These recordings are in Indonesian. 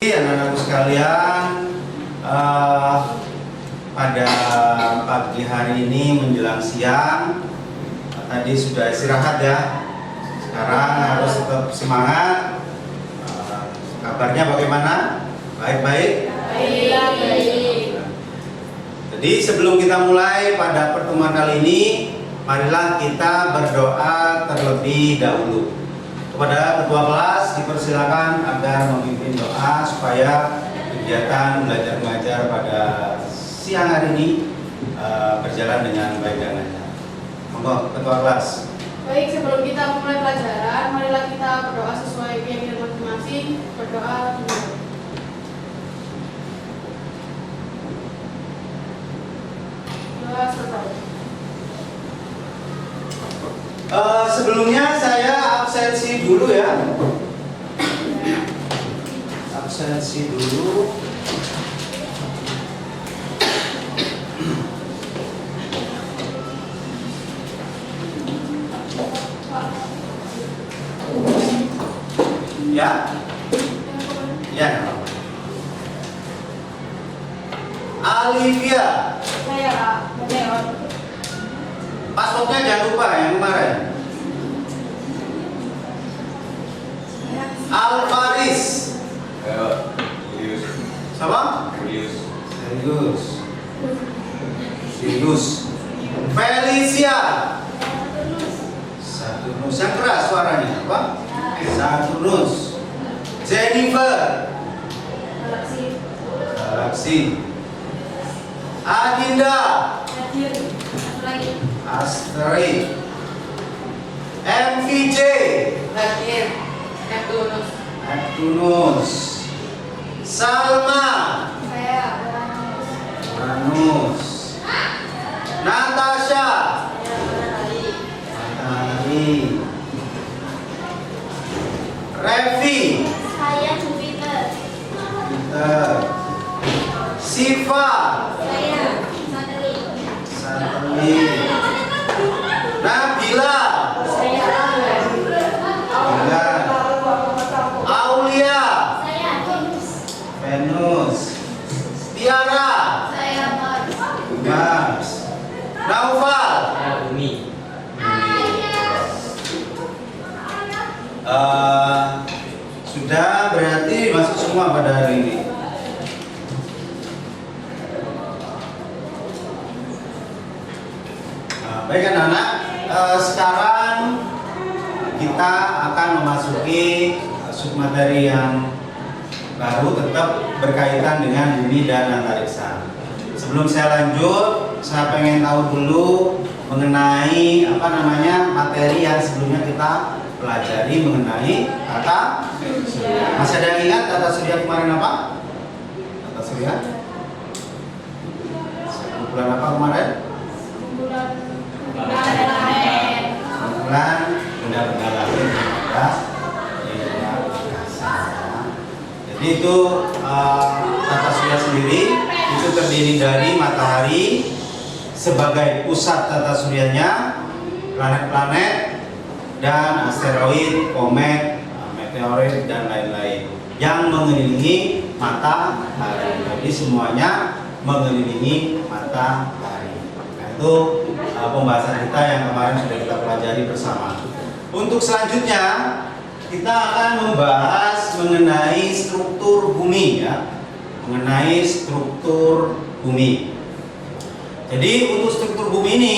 Anak-anakku sekalian, pada pagi hari ini menjelang siang, tadi sudah istirahat ya. Sekarang harus tetap semangat. Kabarnya bagaimana? Baik-baik? Baik. Jadi sebelum kita mulai pada pertemuan kali ini, marilah kita berdoa terlebih dahulu. Kepada ketua kelas dipersilakan agar memimpin doa supaya kegiatan belajar mengajar pada siang hari ini berjalan dengan baik dan lancar. Monggo ketua kelas. Baik, sebelum kita mulai pelajaran, marilah kita berdoa sesuai keyakinan masing-masing. Berdoa dulu. Doa selesai. Sebelumnya saya absensi dulu ya. Absensi dulu. Ya? Ya. Alivia. Saya Meneon. Passwordnya jangan lupa yang kemarin. Alvaris. Julius. Sama? Julius. Serius. Felicia. Saturnus. Yang keras suaranya apa? Saturnus. Jennifer. Galaxy. Adinda. Astrid. MVJ. Neptunus. Salma. Saya Uranus. Natasha. Matahari. Revi. Saya Jupiter. Peter. Siva. Saya Satelit. Satelit. Nabila. Saya Bulan. Aulia. Saya Venus. Tiara. Saya Mars. Naufal. Bumi. Sudah berarti masuk semua pada hari ini. Baik anak-anak, sekarang kita akan memasuki submateri yang baru, tetap berkaitan dengan bumi dan antariksa. Sebelum saya lanjut, saya pengen tahu dulu mengenai materi yang sebelumnya kita pelajari mengenai tata surya. Masih ada yang ingat tata surya kemarin apa? Tata surya? Bulan apa kemarin? bulan Bulan benda-benda lahir daripada angkasa. Jadi itu tata surya sendiri itu terdiri dari matahari sebagai pusat tata suryanya, planet-planet dan asteroid, komet, meteorit dan lain-lain yang mengelilingi matahari. Jadi semuanya mengelilingi matahari. Nah, itu pembahasan kita yang kemarin sudah kita pelajari bersama. Untuk selanjutnya kita akan membahas mengenai struktur bumi ya, mengenai struktur bumi. Jadi untuk struktur bumi ini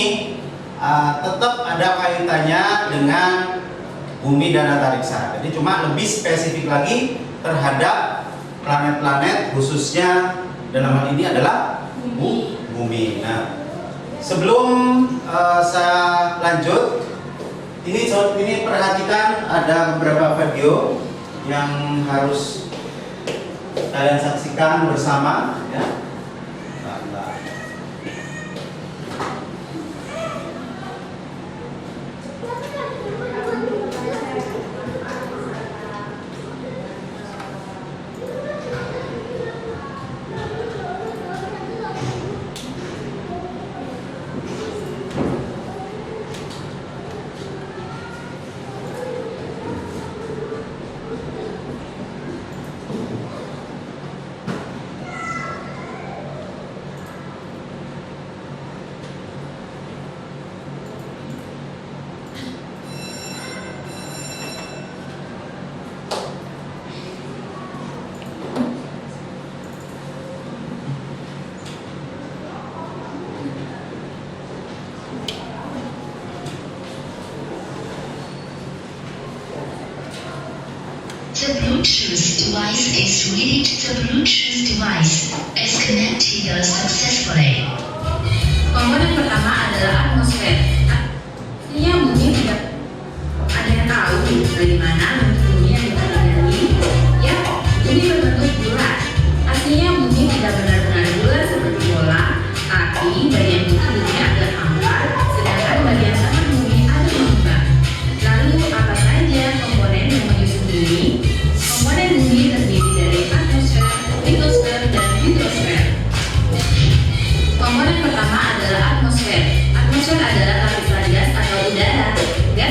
tetap ada kaitannya dengan bumi dan antariksa. Jadi cuma lebih spesifik lagi terhadap planet-planet, khususnya dalam hal ini adalah bumi. Nah, sebelum saya lanjut, ini perhatikan ada beberapa video yang harus kalian saksikan bersama ya. Bluetooth device is ready. The Bluetooth device is connected successfully. Komponen pertama adalah atmosfer. Artinya bumi tidak ada yang tahu bagaimana bentuk bumi yang kita tinggali. Ya, bumi berbentuk bulat. Artinya bumi tidak benar-benar bulat seperti bola, tapi bagian putih bumi agak hampa, sedangkan bagian tengah bumi agak mengembang. Lalu apa saja komponen yang menyusun bumi? Komponen bumi terdiri dari atmosfer, litosfer, dan hidrosfer. Komponen pertama adalah atmosfer. Atmosfer adalah lapisan gas atau udara. Gas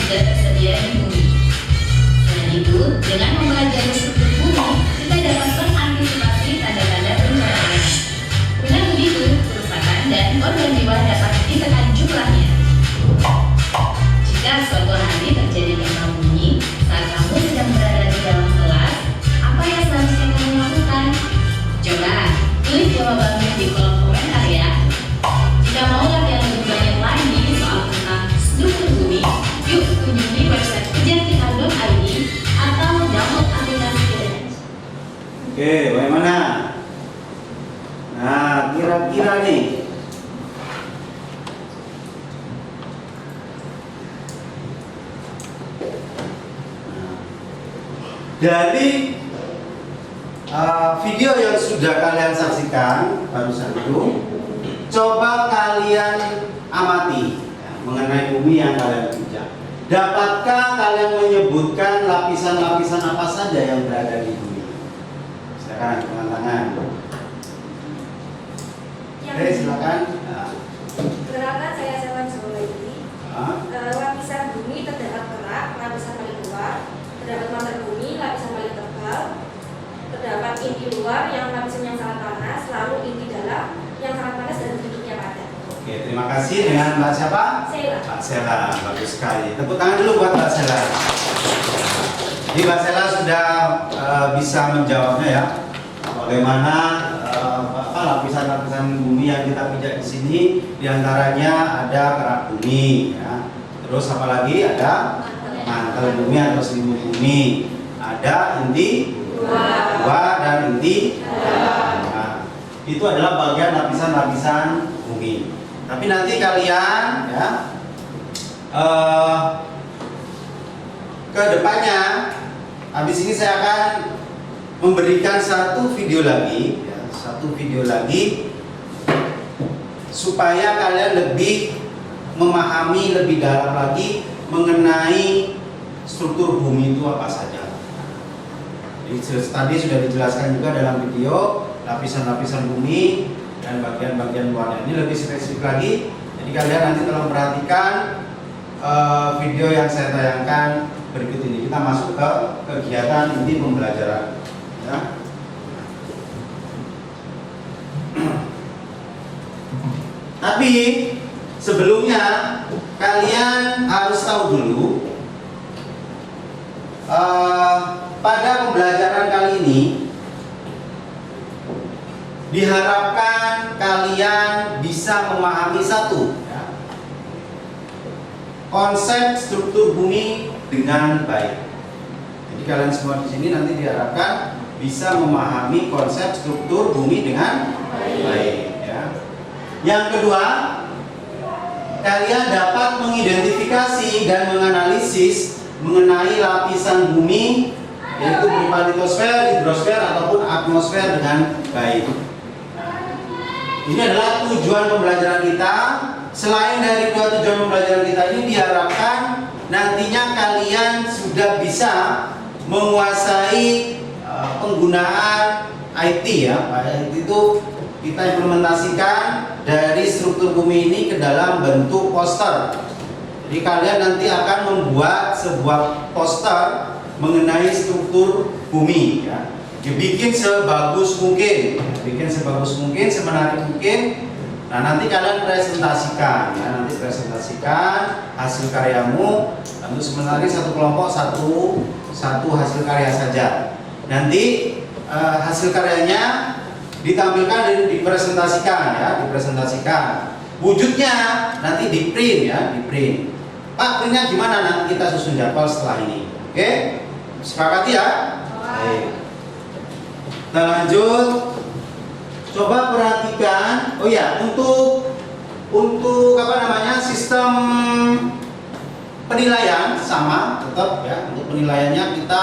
sudah tersedia di bumi. Selain itu, dengan mempelajari struktur bumi, kita dapat mengantisipasi tanda-tanda pencahayaan. Dengan begitu, kerusakan dan korban jiwa dapat ditekan jumlahnya. Jika suatu hari terjadi gempa bumi saat kamu sedang berada di dalam kelas, apa yang seharusnya kamu lakukan? Coba tulis jawabannya di kolom komentar ya. Jika mau latihan lebih banyak lagi soal tentang struktur bumi, yuk kunjungi website kejarkita.id atau download aplikasi Kedengaran. Oke, bagaimana? Nah, kira-kira nih. Dari video yang sudah kalian saksikan barusan itu, coba kalian amati ya, mengenai bumi yang kalian pijak. Dapatkah kalian menyebutkan lapisan-lapisan apa saja yang berada di bumi? Silakan angkat tangan. Oke, silakan. Nah. Perkenalkan, saya Selwan Zulaidi. Lapisan bumi terdapat kerak, lapisan paling luar, terdapat mantar bumi, lapisan paling tebal, terdapat inti luar yang lapisan yang sangat panas, lalu inti dalam yang sangat panas dan bentuknya padat. Oke, terima kasih. Dengan Mbak siapa? Sela. Mbak Sela, bagus sekali. Tepuk tangan dulu buat Mbak Sela. Jadi Mbak Sela sudah bisa menjawabnya ya. Bagaimana lapisan-lapisan bumi yang kita pijak di sini, diantaranya ada kerak bumi, ya. Terus apa lagi? Ada mantel bumi atau selimut bumi, ada inti luar dan inti dalam. Nah, itu adalah bagian lapisan-lapisan bumi. Tapi nanti kalian ya ke depannya, habis ini saya akan memberikan satu video lagi, ya, supaya kalian lebih memahami lebih dalam lagi mengenai struktur bumi itu apa saja. Jadi tadi sudah dijelaskan juga dalam video lapisan-lapisan bumi dan bagian-bagian luarnya. Ini lebih spesifik lagi. Jadi kalian nanti tolong perhatikan video yang saya tayangkan berikut ini. Kita masuk ke kegiatan inti pembelajaran. Ya. Tapi sebelumnya kalian harus tahu dulu pada pembelajaran kali ini diharapkan kalian bisa memahami satu ya, konsep struktur bumi dengan baik. Jadi kalian semua di sini nanti diharapkan bisa memahami konsep struktur bumi dengan baik ya. Yang kedua, kalian dapat mengidentifikasi dan menganalisis mengenai lapisan bumi yaitu berupa litosfer, hidrosfer ataupun atmosfer dengan baik. Ini adalah tujuan pembelajaran kita. Selain dari dua tujuan pembelajaran kita ini, diharapkan nantinya kalian sudah bisa menguasai penggunaan IT ya. IT itu kita implementasikan dari struktur bumi ini ke dalam bentuk poster. Jadi kalian nanti akan membuat sebuah poster mengenai struktur bumi ya. Dibikin sebagus mungkin, semenarik mungkin. Nah, nanti kalian presentasikan ya, hasil karyamu. Tentu sebenarnya satu kelompok satu hasil karya saja. Nanti hasil karyanya ditampilkan dan dipresentasikan. Wujudnya nanti di print. Pak, printnya gimana? Nanti kita susun jadwal setelah ini. Oke? Sepakati ya? Baik. Kita lanjut. Coba perhatikan. Oh ya, untuk sistem penilaian sama tetap ya. Untuk penilaiannya kita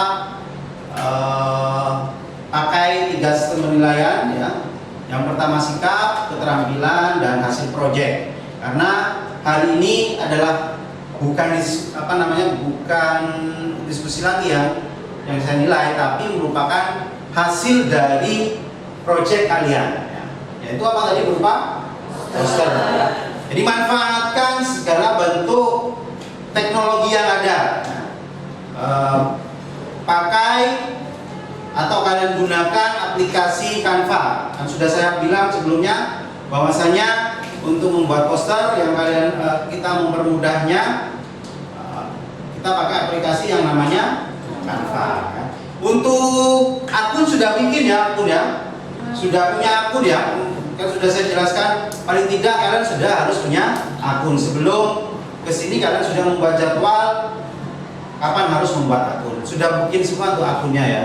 pakai 3 sistem penilaian ya. Yang pertama sikap, keterampilan, dan hasil proyek. Karena hari ini adalah bukan diskusi lagi yang saya nilai, tapi merupakan hasil dari proyek kalian. Ya. Yaitu apa tadi berupa poster. Jadi manfaatkan segala bentuk teknologi yang ada. Pakai atau kalian gunakan aplikasi Canva. Kan sudah saya bilang sebelumnya bahwasanya untuk membuat poster yang kita mempermudahnya, kita pakai aplikasi yang namanya Canva. Untuk akun sudah bikin ya, sudah punya akun ya. Kan sudah saya jelaskan, paling tidak kalian sudah harus punya akun. Sebelum kesini kalian sudah membuat jadwal kapan harus membuat akun. Sudah bikin semua untuk akunnya ya.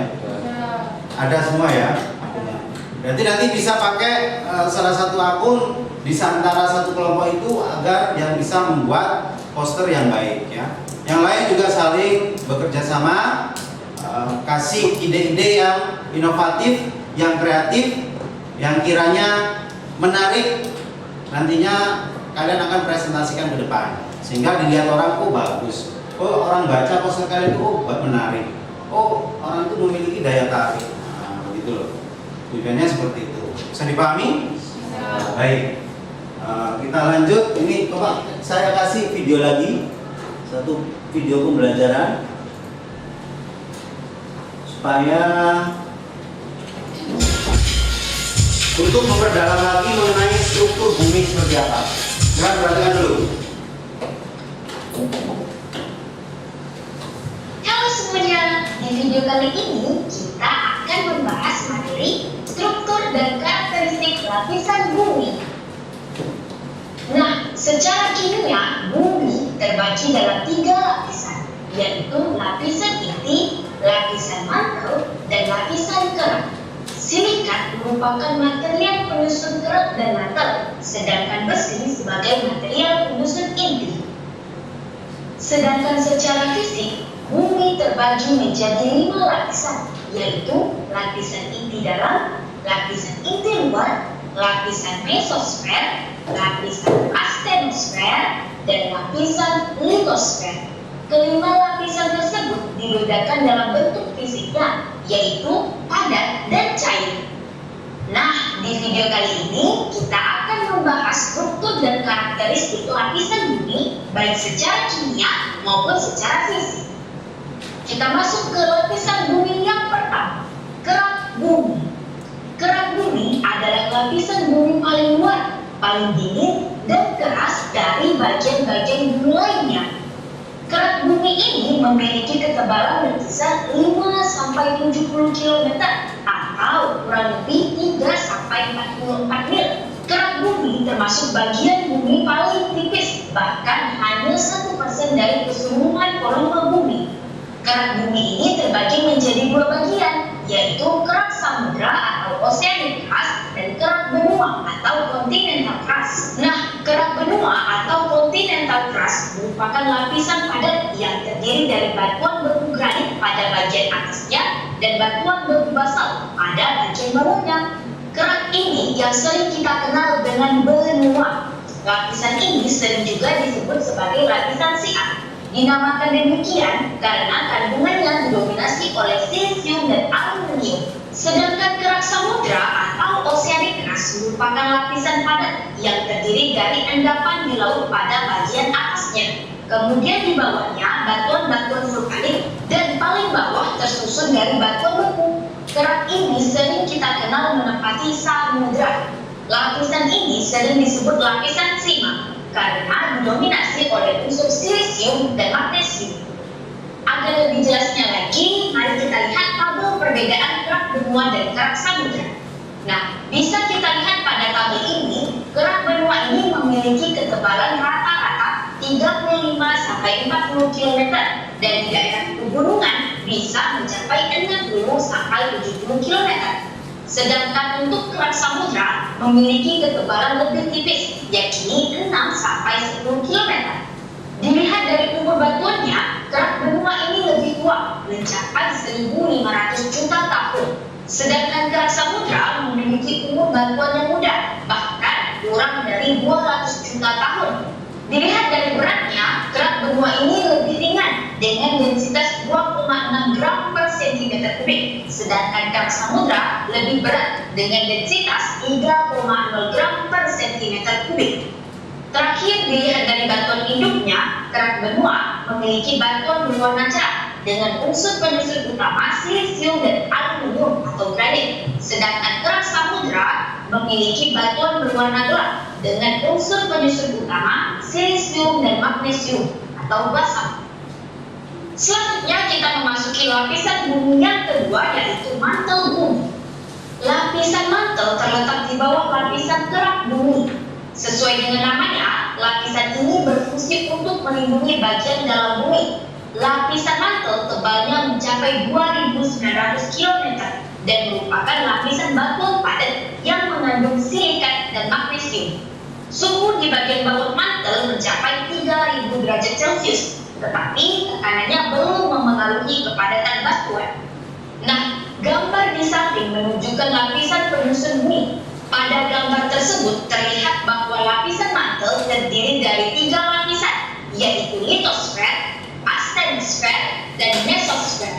Ada semua ya akunnya. Berarti nanti bisa pakai salah satu akun di antara satu kelompok itu agar yang bisa membuat poster yang baik ya. Yang lain juga saling bekerja sama, kasih ide-ide yang inovatif, yang kreatif, yang kiranya menarik, nantinya kalian akan presentasikan ke depan sehingga dilihat orang, oh bagus, oh orang baca poster kalian itu oh menarik, oh orang itu memiliki daya tarik. Nah, begitu loh, tujuannya seperti itu. Bisa dipahami? Baik, kita lanjut. Ini coba saya kasih video lagi, satu video pembelajaran supaya untuk memperdalam lagi mengenai struktur bumi seperti apa. Jangan perhatikan dulu. Halo semuanya, di video kali ini kita akan membahas materi struktur dan karakteristik lapisan bumi. Nah, secara kimia, bumi terbagi dalam 3 lapisan, yaitu lapisan inti, lapisan mantel, dan lapisan kerak. Silikat merupakan material penyusun kerak dan mantel, sedangkan besi sebagai material penyusun inti. Sedangkan secara fisik, bumi terbagi menjadi 5 lapisan, yaitu lapisan inti dalam, lapisan inti luar, lapisan mesosfer, lapisan astenosfer, dan lapisan litosfer. Kelima lapisan tersebut dibedakan dalam bentuk fisiknya, yaitu padat dan cair. Nah, di video kali ini kita akan membahas struktur dan karakteristik lapisan bumi, baik secara kimia maupun secara fisik. Kita masuk ke lapisan bumi yang pertama, kerak bumi. Kerak bumi adalah lapisan bumi paling luar, paling dingin, dan keras dari bagian-bagian bumi lainnya. Kerak bumi ini memiliki ketebalan berkisar 5-70 km atau kurang lebih 3-44 mil. Kerak bumi termasuk bagian bumi paling tipis, bahkan hanya 1% dari keseluruhan volume bumi. Kerak bumi ini terbagi menjadi 2 bagian, yaitu kerak samudra atau oceanic crust dan kerak benua atau continental crust. Nah, kerak benua atau continental crust merupakan lapisan padat yang terdiri dari batuan batu granit pada bagian atasnya dan batuan batu basalt pada bagian bawahnya. Kerak ini yang sering kita kenal dengan benua. Lapisan ini sering juga disebut sebagai lapisan siak. Dinamakan demikian karena kandungannya didominasi oleh silisium dan aluminium. Sedangkan kerak samudra atau oceanic crust merupakan lapisan padat yang terdiri dari endapan di laut pada bagian atasnya. Kemudian di bawahnya batuan-batuan vulkanik dan paling bawah tersusun dari batuan beku. Kerak ini sering kita kenal menempati samudra. Lapisan ini sering disebut lapisan sima karena didominasi oleh unsur silisium dan magnesium. Agar lebih jelasnya lagi, mari kita lihat tabel perbedaan kerak benua dan kerak samudra. Nah, bisa kita lihat pada tabel ini, kerak benua ini memiliki ketebalan rata-rata 35-40 km dan di daerah pegunungan bisa mencapai 60-70 km. Sedangkan untuk kerak samudra memiliki ketebalan lebih tipis, yakni 6-10 km. Dilihat dari umur batuannya, kerak benua ini lebih tua, mencapai 1.500 juta tahun. Sedangkan kerak samudra memiliki umur batuan yang muda, bahkan kurang dari 200 juta tahun. Dilihat dari beratnya, kerak benua ini lebih ringan dengan densitas 2,6 gram per cm kubik, sedangkan kerak samudra lebih berat dengan densitas 3,0 gram per cm kubik. Terakhir dilihat dari batuan induknya, kerak benua memiliki batuan berwarna cerah dengan unsur penyusun utama silisium dan aluminium atau granit, sedangkan kerak samudra memiliki batuan berwarna gelap dengan unsur penyusun utama silisium dan magnesium atau basalt. Selanjutnya kita memasuki lapisan bumi yang kedua, yaitu mantel bumi. Lapisan mantel terletak di bawah lapisan kerak bumi. Sesuai dengan namanya, lapisan ini berfungsi untuk melindungi bagian dalam bumi. Lapisan mantel tebalnya mencapai 2.900 km dan merupakan lapisan batuan padat yang mengandung silikat dan magnesium. Suhu di bagian bawah mantel mencapai 3.000 derajat Celcius, tetapi tekanannya belum memengaruhi kepadatan batuan. Nah, gambar di samping menunjukkan lapisan penyusun bumi. Pada gambar tersebut terlihat bahwa lapisan mantel terdiri dari 3 lapisan, yaitu litosfer, astenosfer, dan mesosfer.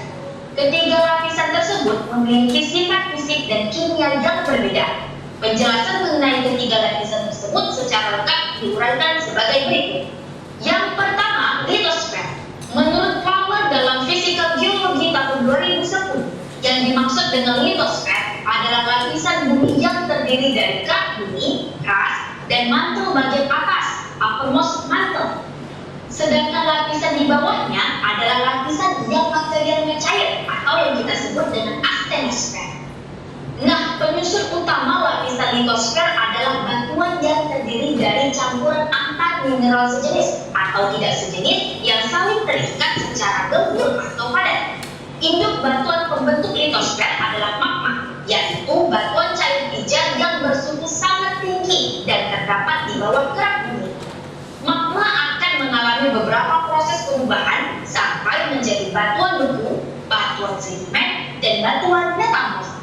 Ketiga lapisan tersebut memiliki sifat fisik dan kimia yang berbeda. Penjelasan mengenai ketiga lapisan tersebut secara lengkap diuraikan sebagai berikut. Yang pertama, litosfer. Menurut Palmer dalam Physical Geology tahun 2010, yang dimaksud dengan litosfer adalah lapisan bumi yang terdiri dari kerak bumi, crust, dan mantel bagian atas, uppermost mantle. Sedangkan lapisan di bawahnya adalah lapisan yang materialnya cair atau yang kita sebut dengan astenosfer. Nah, penyusun utama lapisan litosfer adalah batuan yang terdiri dari campuran antar mineral sejenis atau tidak sejenis yang saling terikat secara gembur atau padat. Induk batuan pembentuk litosfer adalah magma, yaitu batuan cair pijar yang bersuhu sangat tinggi dan terdapat di bawah kerak bumi. Magma akan mengalami beberapa proses perubahan sampai menjadi batuan beku, batuan sedimen, dan batuan metamorf.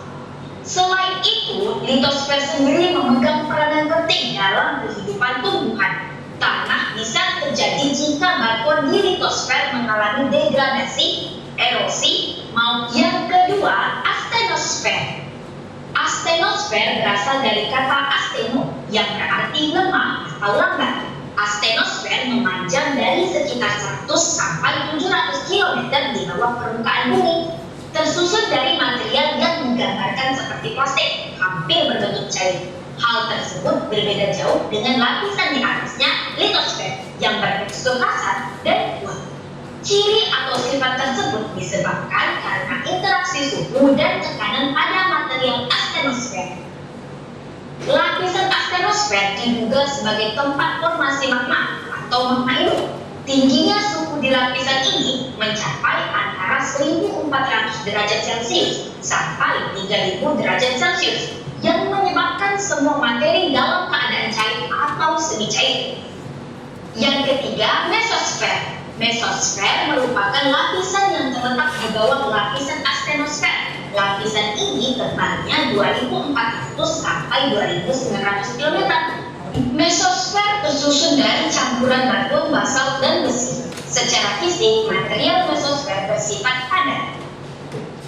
Selain itu, litosfer sendiri memegang peranan penting dalam kehidupan tumbuhan. Tanah bisa terjadi jika batuan di litosfer mengalami degradasi, erosi, maupun yang kedua, astenosfer. Astenosfer berasal dari kata asteno yang berarti lemah atau lambat. Astenosfer memanjang dari sekitar 100 sampai 700 km di bawah permukaan bumi. Tersusun dari material yang menggambarkan seperti plastik, hampir berbentuk cair. Hal tersebut berbeda jauh dengan lapisan di atasnya, litosfer, yang bertekstur kasar dan kuat. Ciri atau sifat tersebut disebabkan karena interaksi suhu dan tekanan pada material astenosfer. Lapisan astenosfer diduga sebagai tempat formasi magma atau magma hidup. Tingginya suhu di lapisan ini mencapai antara 1.400 derajat Celcius sampai 3.000 derajat Celcius yang menyebabkan semua materi dalam keadaan cair atau semi cair. Yang ketiga, mesosfer. Mesosfer merupakan lapisan yang terletak di bawah lapisan astenosfer. Lapisan ini tebalnya 2.400 sampai 2.900 km. Mesosfer tersusun dari campuran batuan basalt dan besi. Secara fisik, material mesosfer bersifat padat.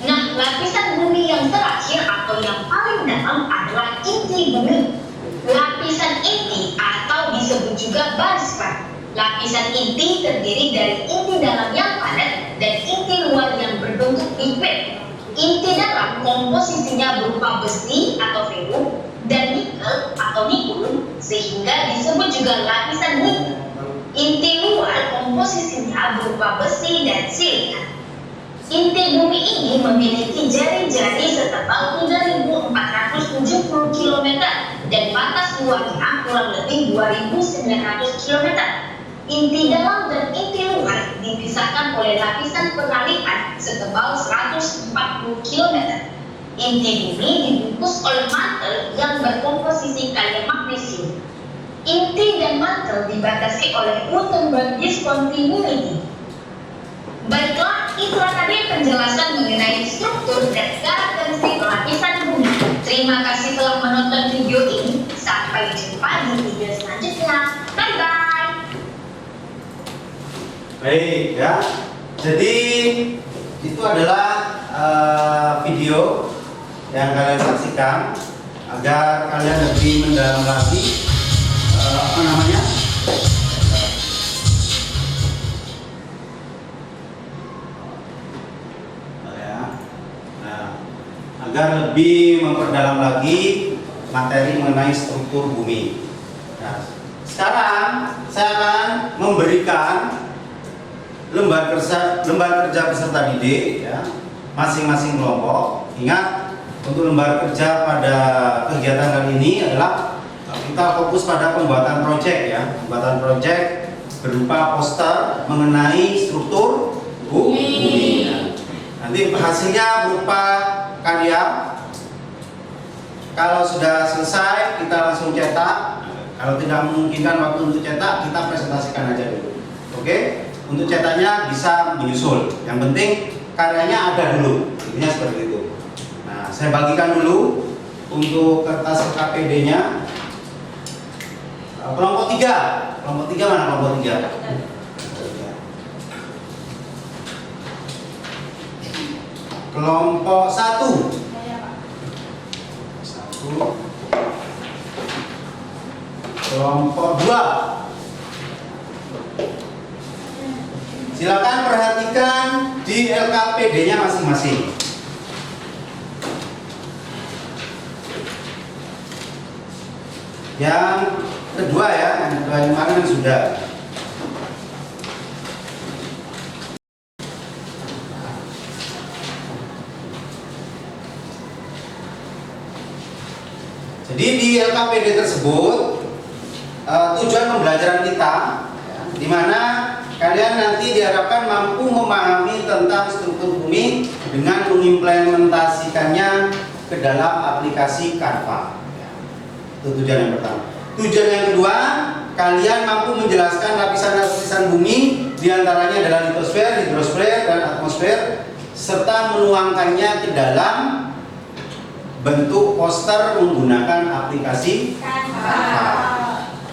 Nah, lapisan bumi yang terakhir atau yang paling dalam adalah inti bumi. Lapisan inti atau disebut juga basisfer. Lapisan inti terdiri dari inti dalam yang padat dan inti luar yang berbentuk liquid. Inti dalam komposisinya berupa besi atau ferrum dan nikel atau nikelum, sehingga disebut juga lapisan nikel. Inti luar komposisinya berupa besi dan silika. Inti bumi ini memiliki jari-jari setebal 3.470 km dan batas luarnya kurang lebih 2.900 km. Inti dalam dan inti luar dipisahkan oleh lapisan pengalihan setebal 140 km. Inti bumi dibungkus oleh mantel yang berkomposisi kalium magnesium. Inti dan mantel dibatasi oleh Gutenberg discontinuity. Baiklah, itulah tadi penjelasan mengenai struktur dan karakteristik lapisan bumi. Terima kasih telah menonton video ini. Sampai jumpa di video selanjutnya. Bye-bye. Baik ya, jadi itu adalah video yang kalian saksikan agar kalian lebih mendalam lagi agar lebih memperdalam lagi materi mengenai struktur bumi. Nah, sekarang saya akan memberikan lembar kerja peserta didik ya, masing-masing kelompok. Ingat, untuk lembar kerja pada kegiatan kali ini adalah kita fokus pada pembuatan proyek ya, pembuatan proyek berupa poster mengenai struktur bumi. Nanti hasilnya berupa karya. Kalau sudah selesai kita langsung cetak. Kalau tidak memungkinkan waktu untuk cetak, kita presentasikan aja dulu. Oke? Untuk cetaknya bisa menyusul. Yang penting karyanya ada dulu. Intinya seperti itu. Nah, saya bagikan dulu untuk kertas KPD-nya. Kelompok 3. Kelompok 3 mana kelompok 3? Kelompok 1. Kelompok 2. Silakan perhatikan di LKPD-nya masing-masing. Yang kedua ya, yang kedua yang kemarin sudah. Jadi di LKPD tersebut tujuan pembelajaran kita, ya, di mana kalian nanti diharapkan mampu memahami tentang struktur bumi dengan mengimplementasikannya ke dalam aplikasi Canva. Ya, itu tujuan yang pertama. Tujuan yang kedua, kalian mampu menjelaskan lapisan-lapisan bumi, diantaranya adalah litosfer, hidrosfer, dan atmosfer, serta menuangkannya ke dalam bentuk poster menggunakan aplikasi Canva.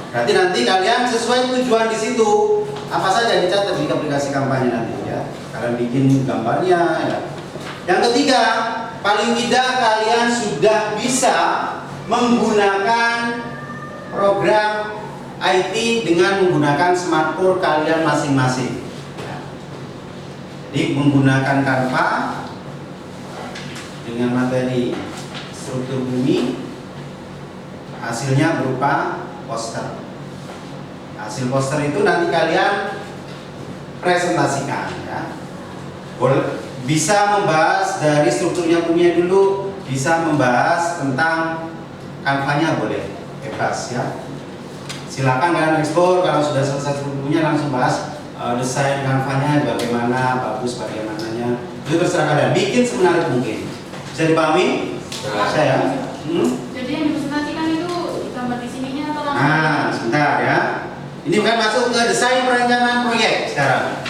Berarti nanti kalian sesuai tujuan di situ, apa saja dicatat di aplikasi kampanye nanti ya. Kalian bikin gambarnya ya. Yang ketiga, paling tidak kalian sudah bisa menggunakan program IT dengan menggunakan smartphone kalian masing-masing. Ya. Jadi menggunakan Canva dengan materi struktur bumi, hasilnya berupa poster. Hasil poster itu nanti kalian presentasikan ya. Bisa membahas dari strukturnya bumi dulu, bisa membahas tentang Canva-nya boleh, bebas ya. Silakan kalian eksplor, kalau sudah selesai strukturnya langsung bahas desain Canva-nya bagaimana, bagus bagaimananya. Itu terserah kalian, bikin semenarik mungkin. Bisa dipahami? Saya. Jadi yang dipresentasikan itu gambar di sininya atau langsung? Nah, sebentar ya. Ini kan masuk ke desain perencanaan proyek sekarang.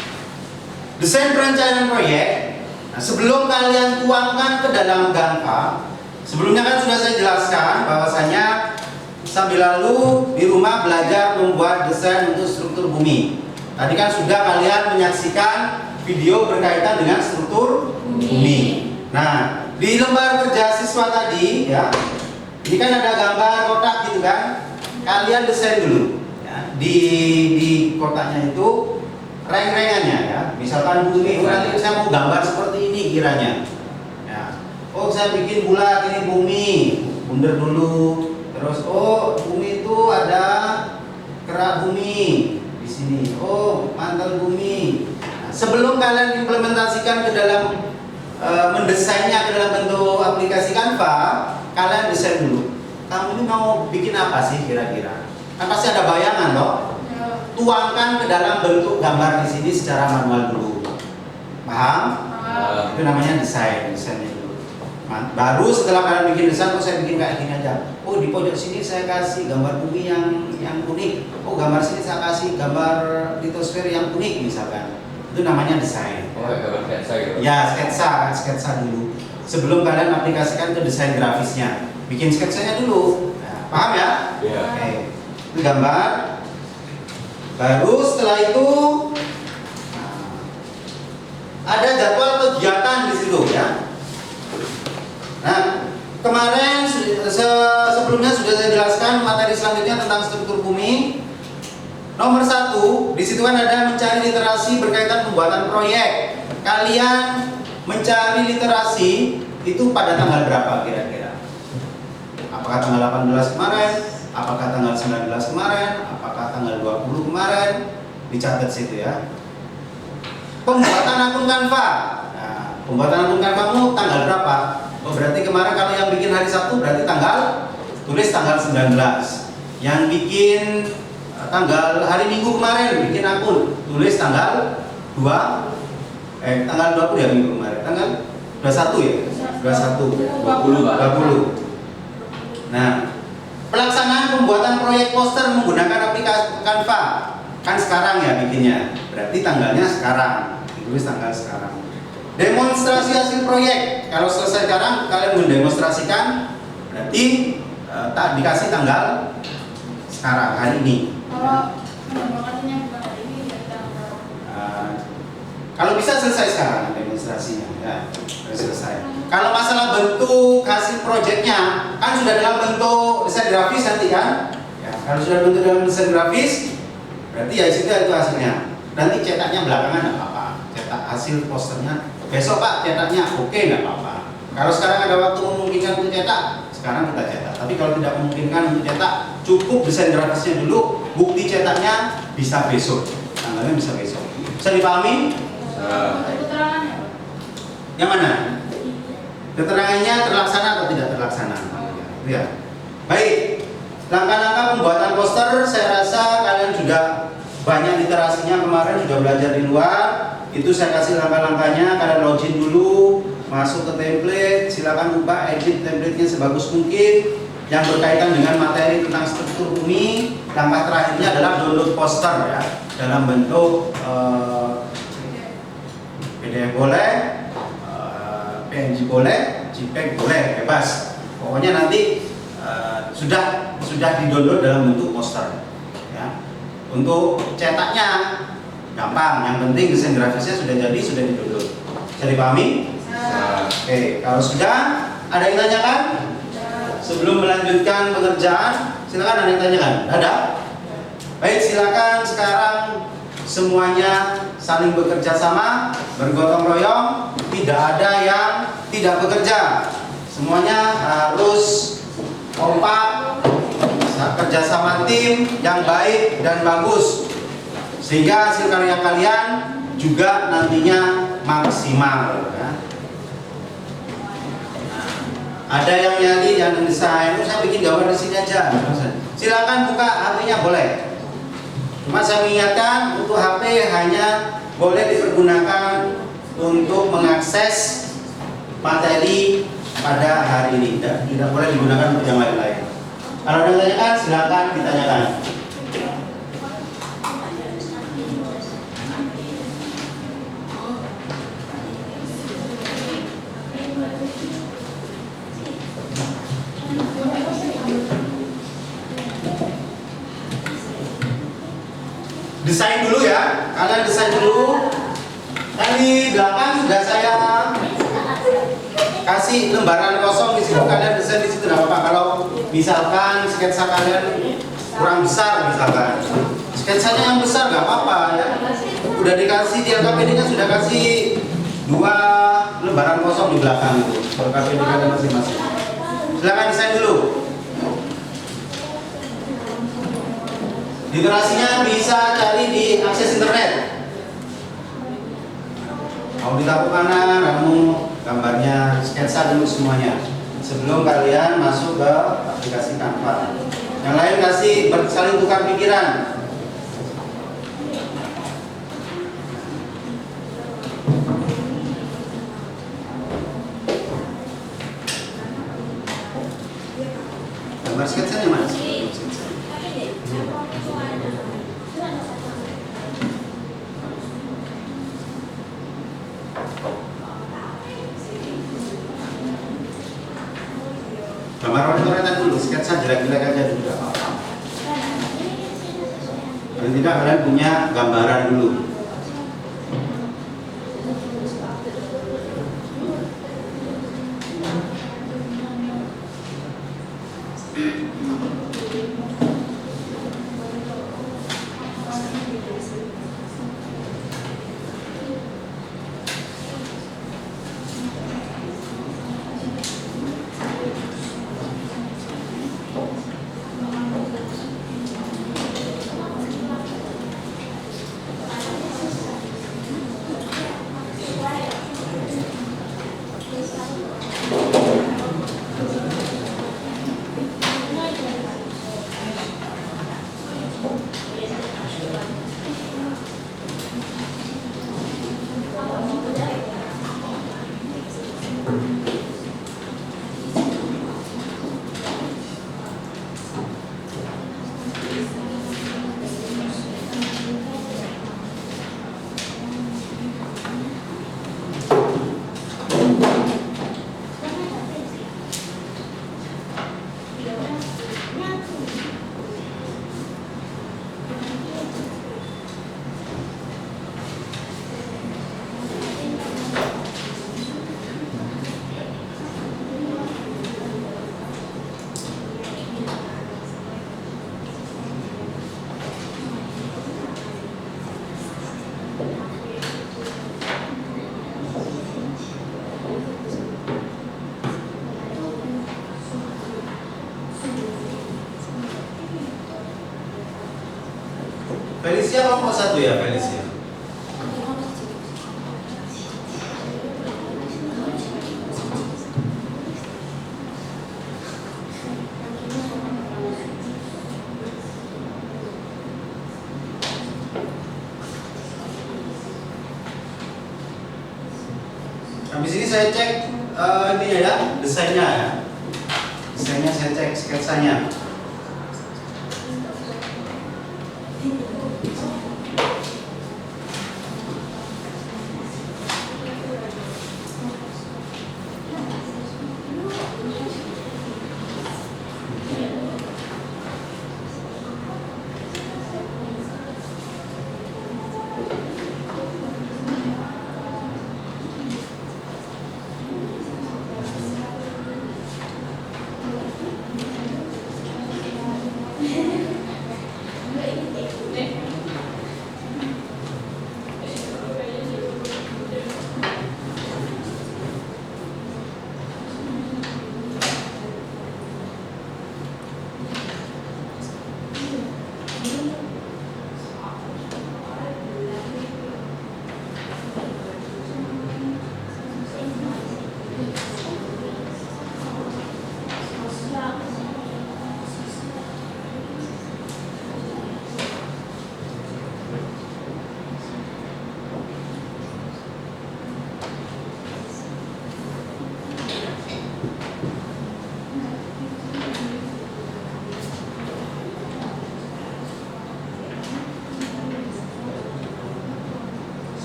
Desain perencanaan proyek. Nah, sebelum kalian tuangkan ke dalam Canva, sebelumnya kan sudah saya jelaskan bahwasanya sambil lalu di rumah belajar membuat desain untuk struktur bumi. Tadi kan sudah kalian menyaksikan video berkaitan dengan struktur bumi. Nah, di lembar kerja siswa tadi ya, ini kan ada gambar kotak gitu kan, kalian desain dulu ya. Di kotaknya itu reng-rengannya ya, misalkan bumi, nanti saya mau gambar seperti ini kiranya ya. Oh, saya bikin bulat, ini bumi, bunder dulu. Terus oh, bumi itu ada kerak bumi di sini, oh mantel bumi. Nah, sebelum kalian implementasikan ke dalam mendesainnya ke dalam bentuk aplikasi Canva, kalian desain dulu. Kamu ini mau bikin apa sih kira-kira? Kan pasti ada bayangan loh. Tuangkan ke dalam bentuk gambar di sini secara manual dulu. Paham? Itu namanya desainnya dulu. Baru setelah kalian bikin desain, oh saya bikin kayak gini aja. Oh di pojok sini saya kasih gambar bumi yang unik. Oh gambar sini saya kasih gambar litosfer yang unik misalkan. Itu namanya desain. Oh, gambar sketsa gitu. Ya, sketsa dulu. Sebelum kalian aplikasikan ke desain grafisnya, bikin sketsanya dulu. Nah, paham ya? Iya. Oke. Itu gambar. Baru setelah itu ada jadwal kegiatan di situ ya. Nah, kemarin sebelumnya sudah saya jelaskan materi selanjutnya tentang struktur bumi. Nomor 1, di situ kan ada mencari literasi berkaitan pembuatan proyek. Kalian mencari literasi itu pada tanggal berapa kira-kira? Apakah tanggal 18 kemarin? Apakah tanggal 19 kemarin? Apakah tanggal 20 kemarin? Dicatat situ ya. Pembuatan akun Canva. Nah, pembuatan akun Canva-mu tanggal berapa? Oh, berarti kemarin kalau yang bikin hari Sabtu berarti tulis tanggal 19. Yang bikin tanggal hari Minggu kemarin bikin akun, tulis tanggal 20 ya minggu kemarin. Tanggal 21 ya? 20, Pak. 20. Nah, pelaksanaan pembuatan proyek poster menggunakan aplikasi Canva. Kan sekarang ya bikinnya. Berarti tanggalnya sekarang. Ditulis tanggal sekarang. Demonstrasi hasil proyek. Kalau selesai sekarang kalian mendemonstrasikan, berarti tak dikasih tanggal sekarang hari ini. Kalau mendapatkannya bukan hari ini, ya tanggal. Kalau bisa selesai sekarang demonstrasinya, ya selesai. Kalau masalah bentuk hasil proyeknya, kan sudah dalam bentuk desain grafis nanti kan? Ya, kalau sudah bentuk dalam desain grafis, berarti ya itu hasilnya. Nanti cetaknya belakangan nggak apa-apa. Cetak hasil posternya besok Pak cetaknya oke nggak apa-apa. Kalau sekarang ada waktu memungkinkan untuk cetak, sekarang kita cetak. Tapi kalau tidak memungkinkan untuk cetak, cukup desain grafisnya dulu. Bukti cetaknya bisa besok, tanggalnya bisa besok. Bisa dipahami? Keterangannya, Pak. Yang mana? Keterangannya terlaksana atau tidak terlaksana? Ya. Baik. Langkah-langkah pembuatan poster, saya rasa kalian juga banyak literasinya kemarin sudah belajar di luar. Itu saya kasih langkah-langkahnya. Kalian login dulu, masuk ke template, silakan ubah, edit template-nya sebagus mungkin. Yang berkaitan dengan materi tentang struktur bumi. Langkah terakhirnya adalah download poster ya, dalam bentuk PDF boleh, PNG boleh, JPEG boleh, bebas. Pokoknya nanti sudah di-download dalam bentuk poster. Ya. Untuk cetaknya gampang, yang penting desain grafisnya sudah jadi, sudah di-download. Bisa dipahami? Oke, kalau sudah, ada yang tanyakan? Sebelum melanjutkan pengerjaan, silakan ada yang tanyakan. Ada? Baik, silakan sekarang semuanya saling bekerja sama, bergotong royong, tidak ada yang tidak bekerja. Semuanya harus kompak, kerjasama tim yang baik dan bagus, sehingga hasil karya kalian juga nantinya maksimal. Ya. Ada yang nyari, yang desain, saya bikin gambar di sini aja. Silakan buka HP-nya boleh. Cuma saya mengingatkan untuk HP hanya boleh dipergunakan untuk mengakses materi pada hari ini, tidak boleh digunakan untuk yang lain-lain. Kalau ada yang tanyakan, silakan ditanyakan. Desain dulu ya, kalian desain dulu. Di belakang sudah saya kasih lembaran kosong di situ, kalian desain di situ tidak apa-apa. Kalau misalkan sketsa kalian kurang besar, misalkan sketsanya yang besar nggak apa-apa ya. Udah dikasih di LKPD-nya sudah kasih 2 lembaran kosong di belakang itu. LKPD kalian masing-masing. Silakan desain dulu. Literasinya bisa cari di akses internet. Mau ditaruh kanan, kamu gambarnya sketsa dulu semuanya sebelum kalian masuk ke aplikasi Canva. Yang lain kasih saling tukar pikiran. Gambar sketsanya Mas. Gambar coret-coretan dulu, sketsa jelek-jelek aja juga apa-apa. Dan tidak kalian punya gambaran dulu. Felicia kelompok 1 ya, Felicia. Habis ini saya cek ini ya, desainnya ya. Desainnya saya cek sketsanya.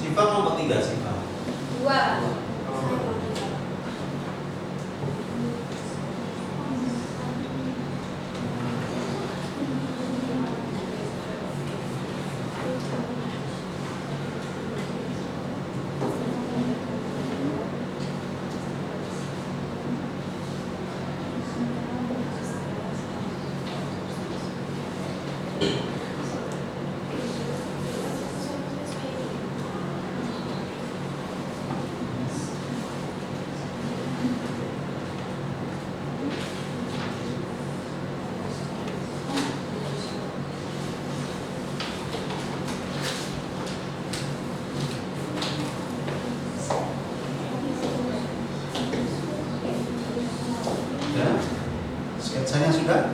Siva kelompok 3, Siva. 2. Ya, sketsanya sudah?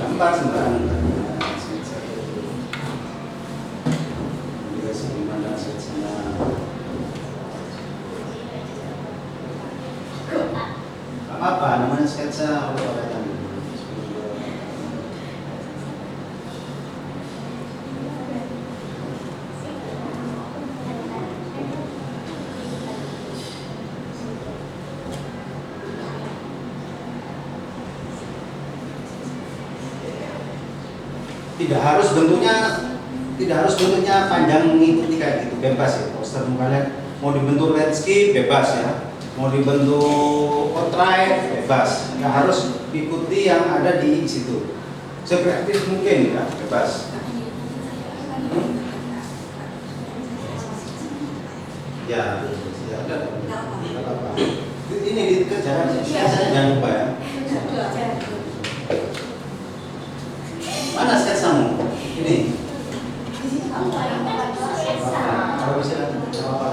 Gambar sembarangan. Juga gimana sketsanya? Gak apa-apa, namanya sketsa apa-apa. Tidak harus bentuknya panjang mengikuti kayak gitu, bebas ya. Poster kalian mau dibentuk landscape bebas ya, mau dibentuk portrait bebas, nggak harus ikuti yang ada di situ. Sekreatif mungkin ya, bebas. Ya, ada. Nggak apa-apa. Ini dikerjakan, jangan lupa ya. Mana sketsamu? Ini. Kalau bisa, apa?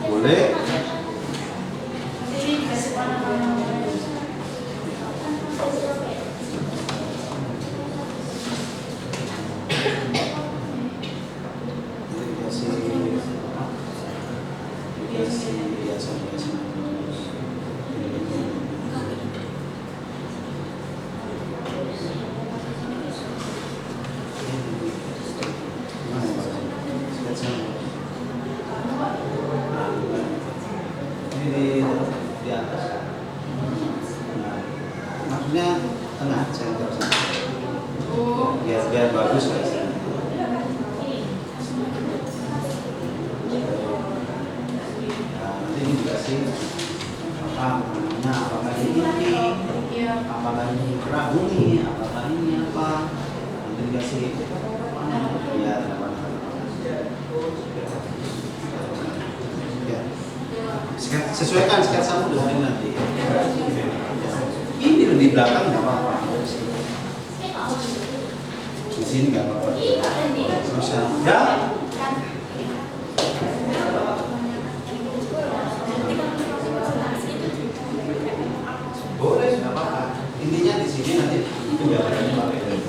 Boleh. Ini dikasih warna-warna. biar bagus guys. Nanti ini dikasih apa namanya, apakah ini apakah ini kerak bumi, apakah ini apa, nanti dikasih ya ya. Sesuaikan sketsamu dengan ini nanti. Ini di belakang nggak apa-apa, di sini nggak apa-apa. Terus ya. Boleh, nggak apa-apa. Intinya di sini nanti penjabarannya pakai dari.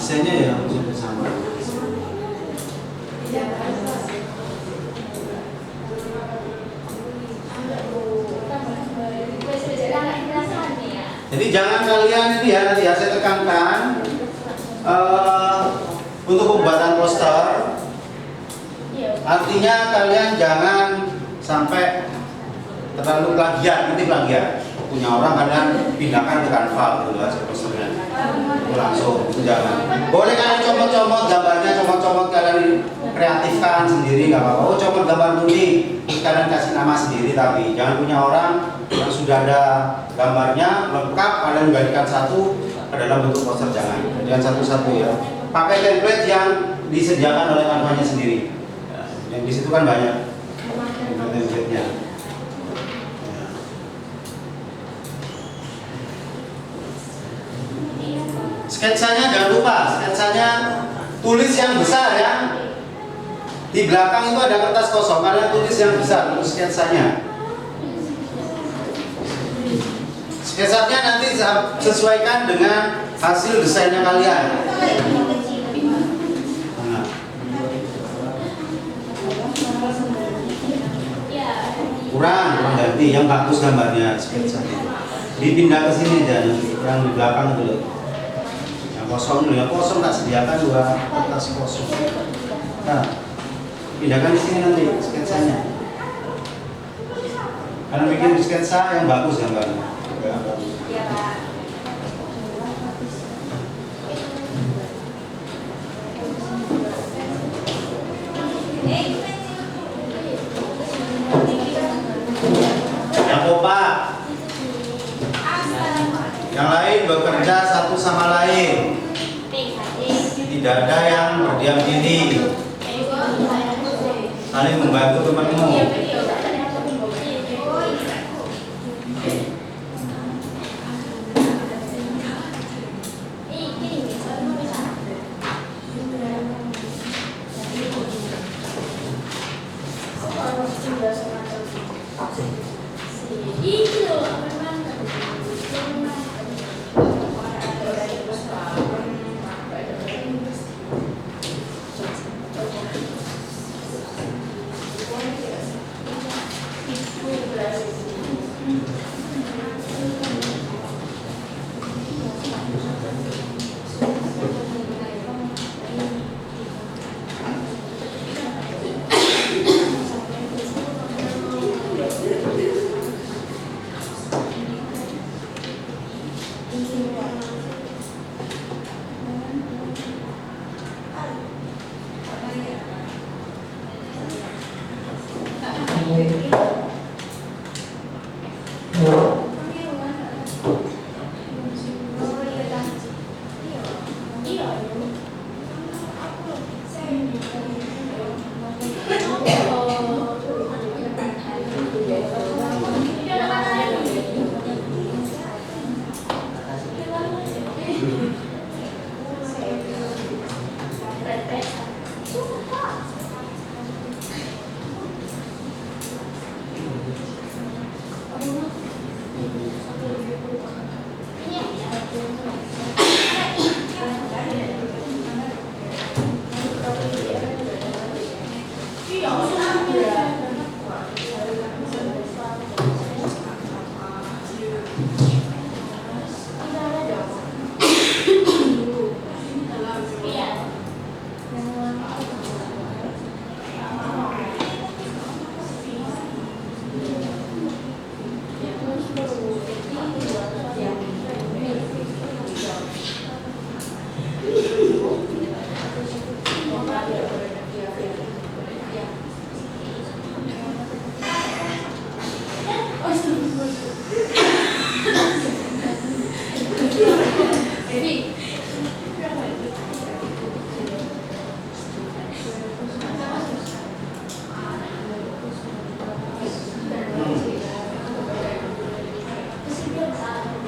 Desainnya ya sudah sama. Jadi jangan kalian ini ya, nanti ya saya tekankan untuk pembuatan poster. Artinya kalian jangan sampai terlalu plagiat, nanti plagiat. Punya orang kalian pindahkan ke Canva gitu ya, posternya. Langsung, itu jangan. Boleh kalian comot-comot gambarnya, comot-comot kalian kreatifkan sendiri, nggak apa-apa. Oh, comot gambar ini, terus kalian kasih nama sendiri, tapi jangan punya orang yang sudah ada gambarnya lengkap, kalian bagikan satu ke dalam bentuk poster, jangan satu-satu ya. Pakai template yang disediakan oleh Canva-nya sendiri. Yang di situ kan banyak template-nya. Sketsanya jangan lupa, sketsanya tulis yang besar ya. Di belakang itu ada kertas kosong, kalian tulis yang besar untuk sketsanya. Sketsanya nanti sesuaikan dengan hasil desainnya kalian. Nah. Kurang ganti, yang bagus gambarnya sketsanya. Dipindah ke sini aja, yang di belakang itu loh. Kosong dulu ya, kosong tak sediakan dua kertas kosong. Nah, pindahkan di sini nanti sketsanya. Karena bikin sketsa yang bagus gambarnya. Iya, Pak. Yang kompak. Yang lain bekerja satu sama lain. Tidak ada yang berdiam diri. Saling membantu temanmu.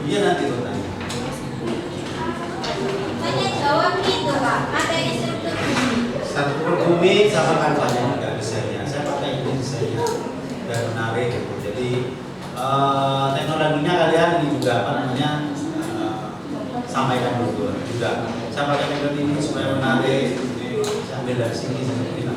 Iya nanti lo tanya. Tanya jawab gitu Pak, materi struktur Struktur bumi sama kampanye nggak desainnya. Saya pakai ini desainnya dan menarik gitu. Jadi teknologinya kalian ini juga apa namanya sampaikan dulu juga. Saya pakai metode ini supaya menarik. Saya ambil dari sini seperti ini.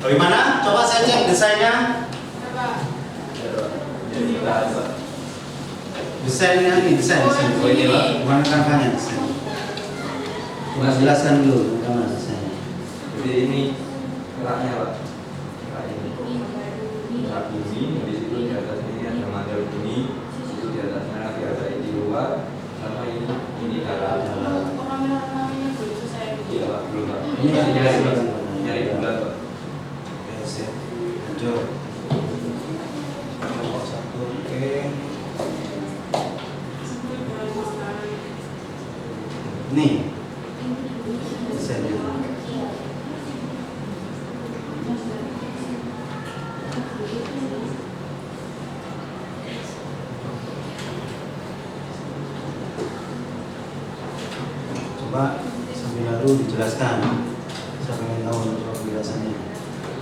Bagaimana? Coba saya cek desainnya. Desainnya ini desain. Oh ini Pak, bukan kampanye desain. Coba jelaskan dulu bagaimana desainnya. Jadi ini keraknya Pak. Kerak ini. Kerak bumi, di situ di atas ini ada mandal bumi, di situ di atasnya lagi ada ini luar, sama ini dalam. Iya Pak, belum Pak. Ini kan nyari nyari bulan Pak. Lanjut. Nomor 1, oke. Nih desainnya. dijelaskan. Saya pengen tahu untuk penjelasannya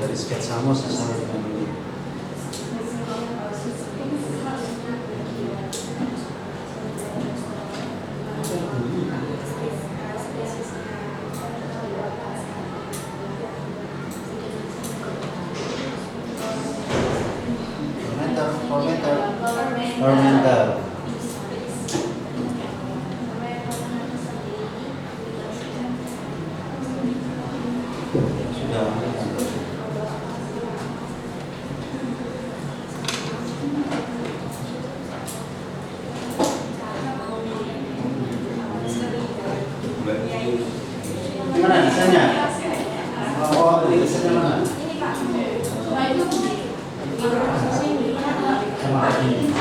dari sketsamu sesuai dengan ini. Fermenter. Sudah. Gimana desainnya? Oh, ini desainnya mana? Sama ini.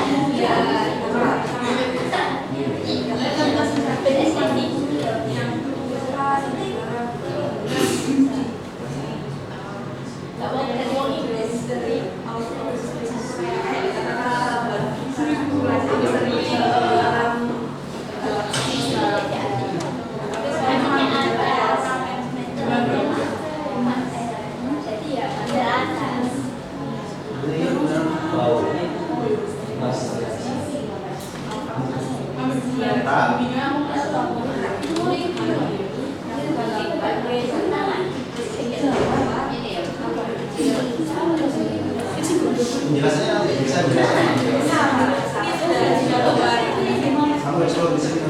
Penjelasannya nanti bisa dijelaskan. Kamu explore di sini.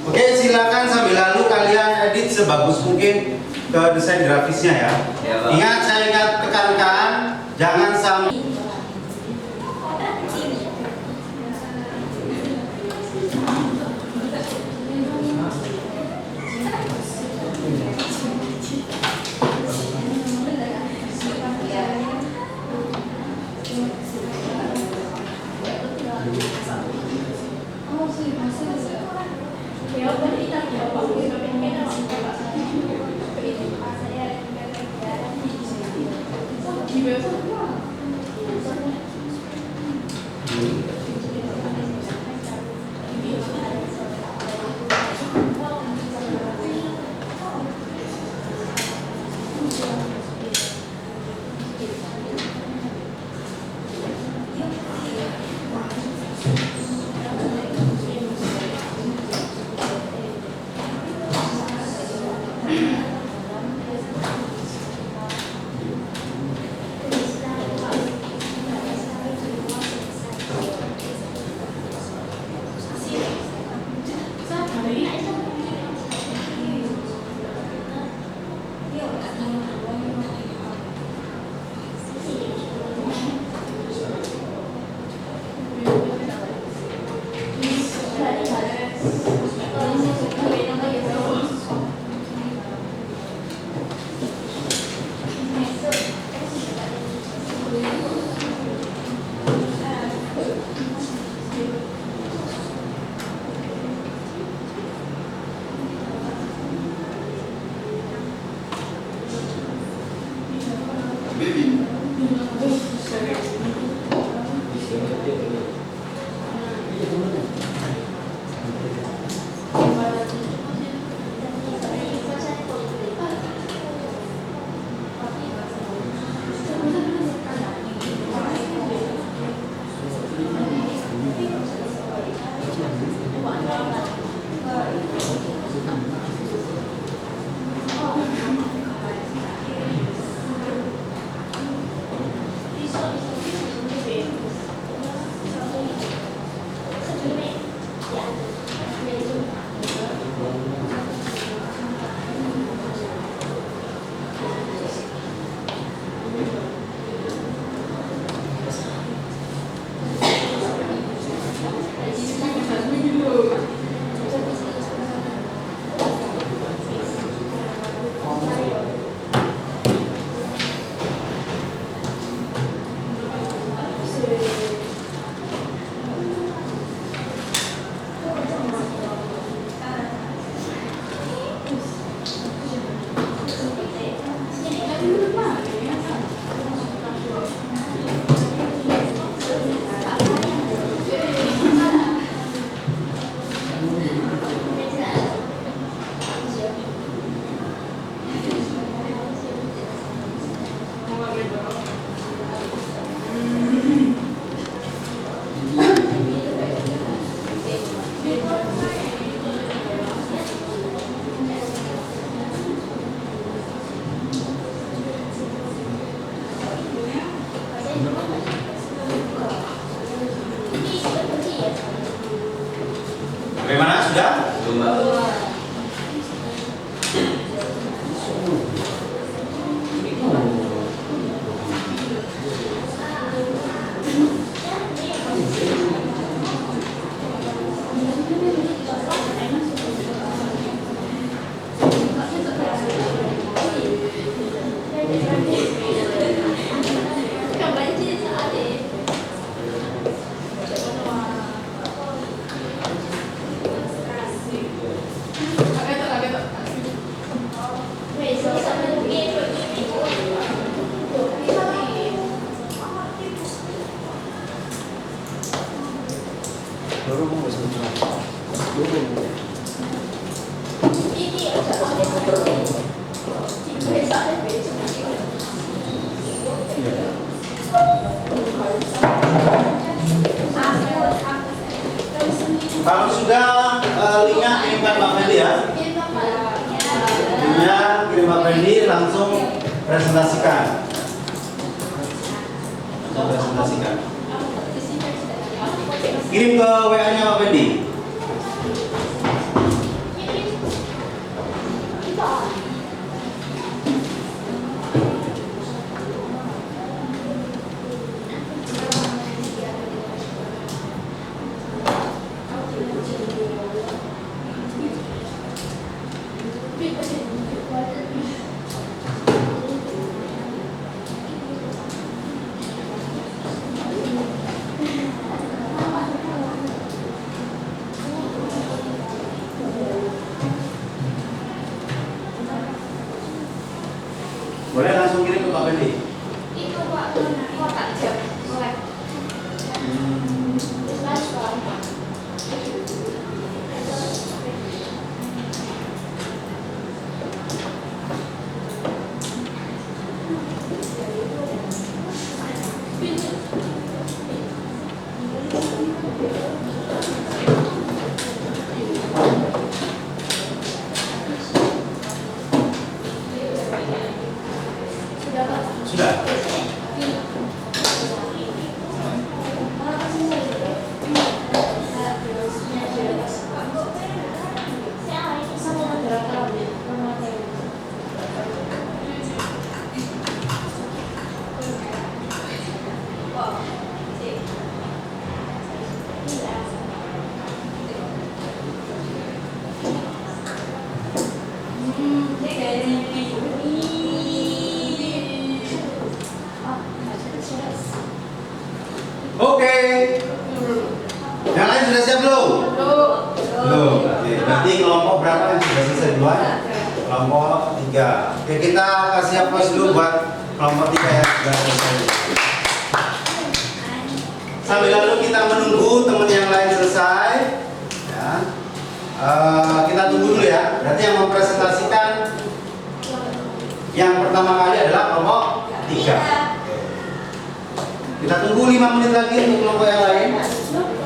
Oke, silakan sambil lalu kalian edit sebagus mungkin ke desain grafisnya ya. Ingat, saya tekankan jangan sampai Bagaimana sudah? Belum, Mbak. Kalau sudah linknya kirimkan Pak Fendi ya. Linknya kirim Pak Fendi, langsung presentasikan. Kirim ke WA-nya Pak Fendi. Boleh langsung kirim ke Pak Fendi. Itu Pak, kotak jam. Boleh. Sudah. Oke. Yang lain sudah siap belum? Belum. Oke, berarti kelompok berapa yang sudah selesai duluan? Kelompok 3. Oke, kita kasih aplaus dulu buat kelompok 3 yang sudah selesai. Sambil lalu kita menunggu teman yang lain selesai. Ya. Kita tunggu dulu ya. Berarti yang mempresentasikan yang pertama kali adalah kelompok 3. Kita tunggu 5 menit lagi untuk kelompok yang lain. Assalamualaikum.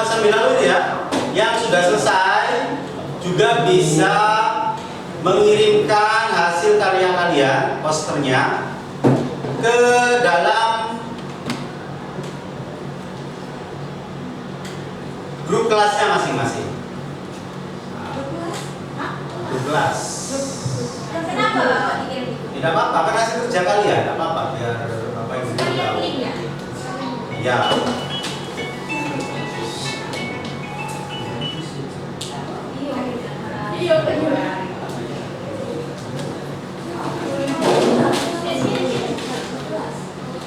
Sambil lalu ya, yang sudah selesai juga bisa mengirimkan hasil karya kalian, posternya, ke dalam grup kelasnya masing-masing. Grup kelas. Kenapa Bapak dikirim? Tidak apa-apa, kan hasil kerja kalian, tidak apa-apa, biar Bapak Ibu Sekalian tahu. link ya? Ya. Iya, benar.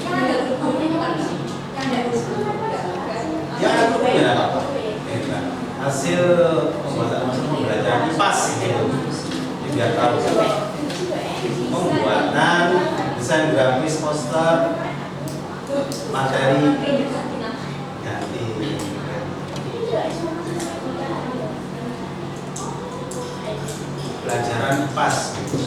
Yang ada grupnya bukan? Yang ada hasil pembuatan pembelajaran IPAS gitu. Biar tahu pembuatan desain grafis poster materi ganti pelajaran IPAS gitu.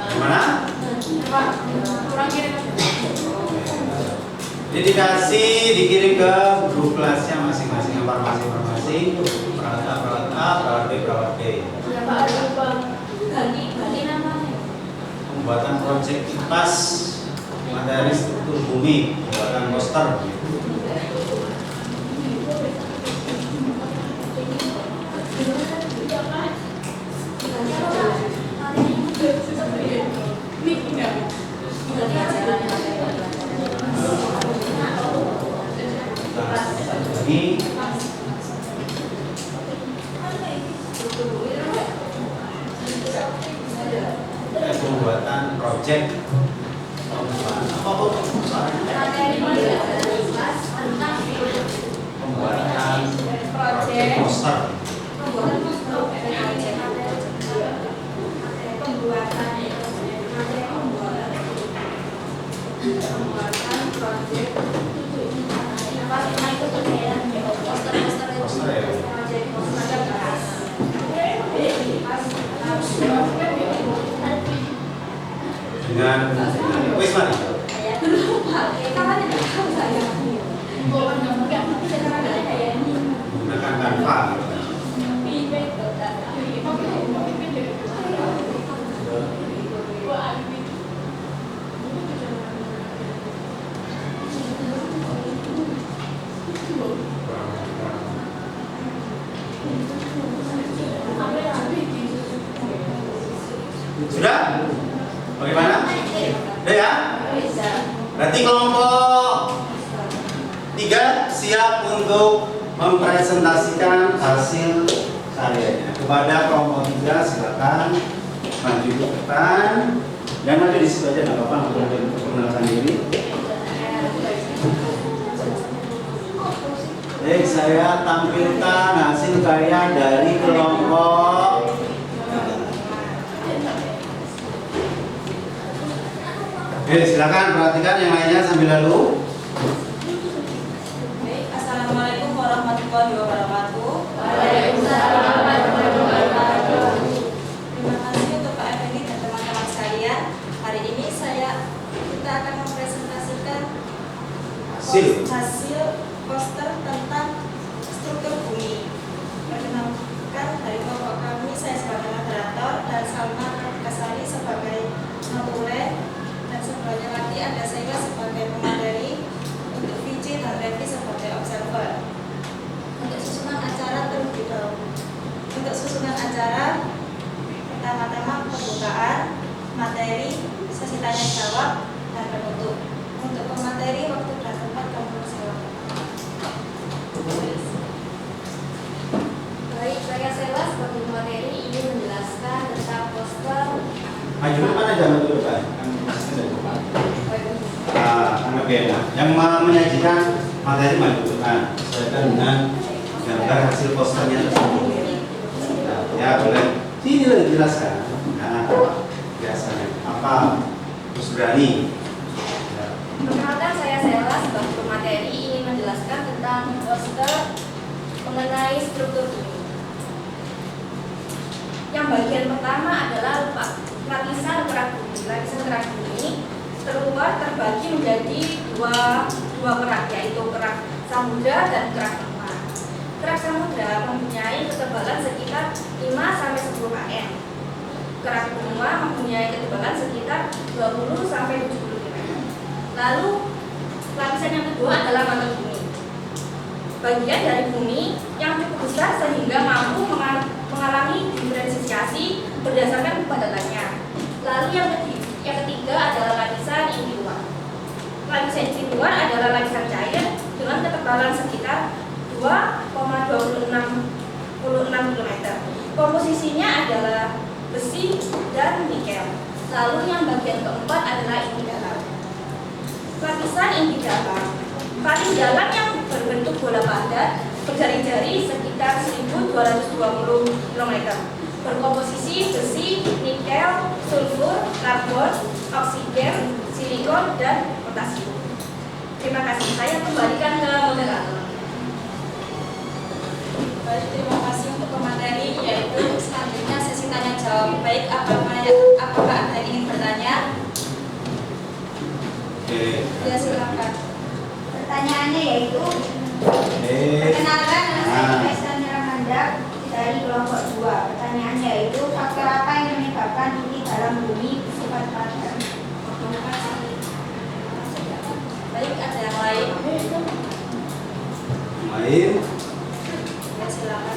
Gimana? Kurang kirim. Jadi dikirim ke grup kelasnya masing-masing, informasi perawat A, perawat B, perawat B. Ya Pak, ganti namanya. Pembuatan proyek IPAS materi struktur bumi, pembuatan poster. Ini pembuatan proyek pembuatan proyek poster. Poster ya. Dengan wis mari. Menggunakan Canva. Sudah? Bagaimana? Udah ya? Berarti kelompok 3 siap untuk mempresentasikan hasil karyanya. Kepada kelompok 3 silakan maju ke depan dan ada di situ aja, nggak apa-apa, nggak perlu memperkenalkan diri. Baik, saya tampilkan hasil karya dari kelompok. Oke, silakan perhatikan yang lainnya sambil lalu. Assalamualaikum warahmatullahi wabarakatuh. Waalaikumsalam warahmatullahi wabarakatuh. Terima kasih untuk Pak Effendi dan teman-teman sekalian. Hari ini kita akan mempresentasikan hasil poster tentang struktur bumi. Perkenalkan dari kelompok kami, saya sebagai moderator dan Salma Kasari sebagai notulen. Dan sebelumnya lagi ada saya sebagai pemateri, untuk VJ dan Revi sebagai observer. Untuk susunan acara Maju depan aja, maju depan. Kan masih dari depan. Kan lebih enak. Yang menyajikan materi maju depan. Sesuaikan dengan gambar hasil posternya tersebut. Nah, ya boleh. Sini boleh dijelaskan. Nah, biasanya apa? Terus berani. Ya. Perkenalkan, saya Sela sebagai pemateri ingin menjelaskan tentang poster mengenai struktur bumi. Yang bagian pertama adalah lapisan kerak bumi. Lapisan kerak bumi terbagi menjadi dua kerak, yaitu kerak samudra dan kerak benua. Kerak samudra mempunyai ketebalan sekitar 5-10 km. Kerak benua mempunyai ketebalan sekitar 20-70 km. Lalu lapisan yang kedua adalah mantel bumi. Bagian dari bumi yang cukup besar sehingga mampu mengalami diferensiasi berdasarkan kepadatannya. Lalu yang ketiga adalah lapisan inti luar. Lapisan inti luar adalah lapisan cair dengan ketebalan sekitar 2,26 km. Komposisinya adalah besi dan nikel. Lalu yang bagian keempat adalah inti dalam. Lapisan inti dalam paling dalam yang berbentuk bola padat berjari-jari sekitar 1220 km. Berkomposisi besi, nikel, sulfur, karbon, oksigen, silikon, dan potasium. Terima kasih. Saya kembalikan ke moderator. Baik, terima kasih untuk pemateri, yaitu selanjutnya sesi tanya jawab. Baik, apakah ada yang ingin bertanya? Oke. Ya, silakan. Pertanyaannya yaitu, perkenalkan, nama saya Kaisar Ramanda dari kelompok 2. Pertanyaannya yaitu, faktor apa yang menyebabkan inti dalam bumi bersifat padat? Baik, ada yang lain? Lain. Ya, silakan.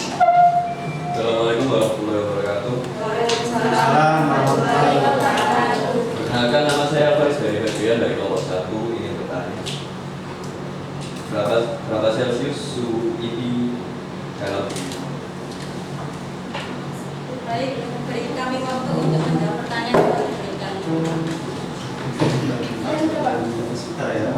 Assalamualaikum warahmatullahi wabarakatuh. Waalaikumsalam warahmatullahi wabarakatuh. Perkenalkan, nama saya Faris dari Febrian dari kelompok 1 ingin bertanya. Berapa Celsius suhu inti dalam bumi? Baik, beri kami waktu untuk menjawab pertanyaan yang telah diberikan. Sebentar ya.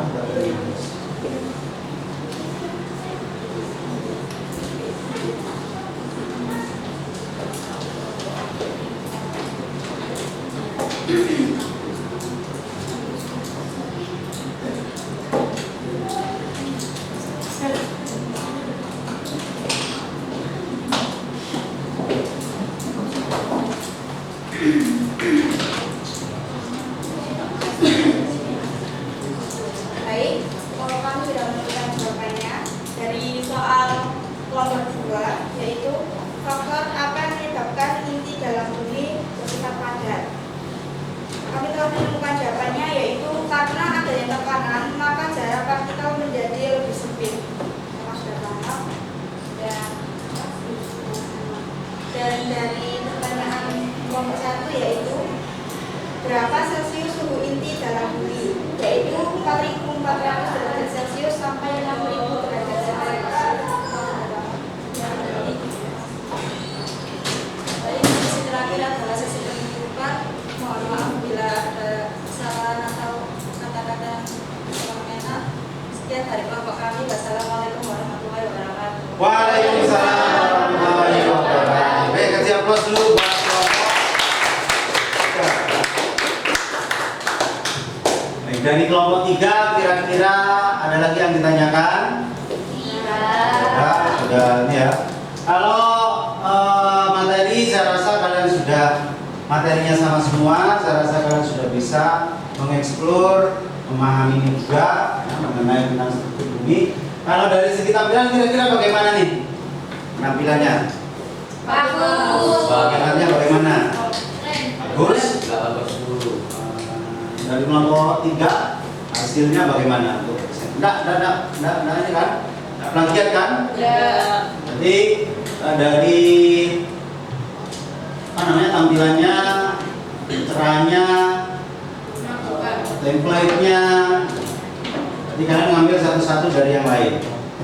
Baik, kalau kami sudah menemukan jawabannya dari soal kelompok 2, yaitu faktor apa yang menyebabkan inti dalam bumi bersifat padat. Kami telah menemukan jawabannya, yaitu karena adanya tekanan maka jarak partikel menjadi lebih sempit. Karena sudah paham. Dan dari pertanyaan kelompok 1, yaitu berapa Celsius suhu inti dalam bumi, yaitu 4.400 derajat Celcius sampai 6.000 derajat Celcius. Baik, sesi terakhir adalah sesi penutupan. Mohon maaf bila ada kesalahan atau kata-kata yang kurang enak. Sekian dari kelompok kami. Wassalamualaikum warahmatullahi wabarakatuh. Waalaikumsalam warahmatullahi wabarakatuh. Baik, kasih aplaus dulu buat kelompok. Baik, dari kelompok 3 kira-kira ada lagi yang ditanyakan? Ya, sudah ini ya. Kalau materi saya rasa kalian sudah materinya sama semua. Saya rasa kalian sudah bisa mengeksplor, memahami ini juga ya, mengenai tentang struktur bumi. Kalau dari segi tampilan kira-kira bagaimana nih penampilannya? Bagus. Bagaimana? Bagaimana? Bagus. 8/10. Dari kelompok 3 hasilnya bagaimana? Enggak ini kan? Enggak plagiat kan? Ya. Jadi dari apa namanya tampilannya, caranya, template-nya. Jadi kalian ngambil satu-satu dari yang lain,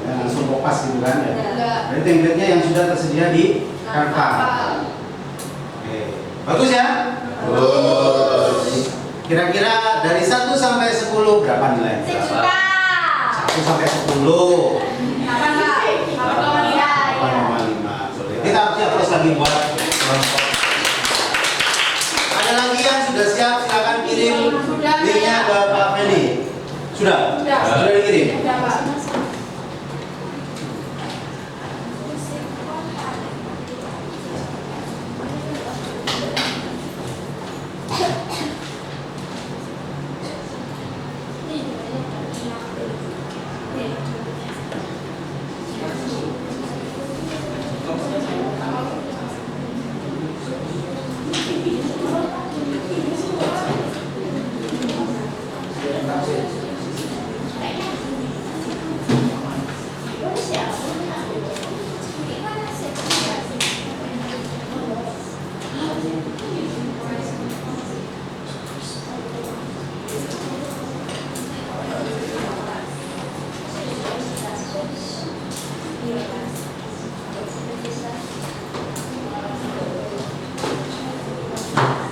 langsung kopas gitu kan? Ya. Dari template-nya yang sudah tersedia di Canva. Oke, bagus ya? Kira-kira dari 1 sampai 10 berapa nilai? 1 juta. 1 sampai 10. 8,5. Boleh. Kita harus terus lagi buat kelompok. Ada lagi yang sudah siap, silakan kirim linknya ke Pak Feli. Sudah? Sudah dikirim? Sudah, Pak.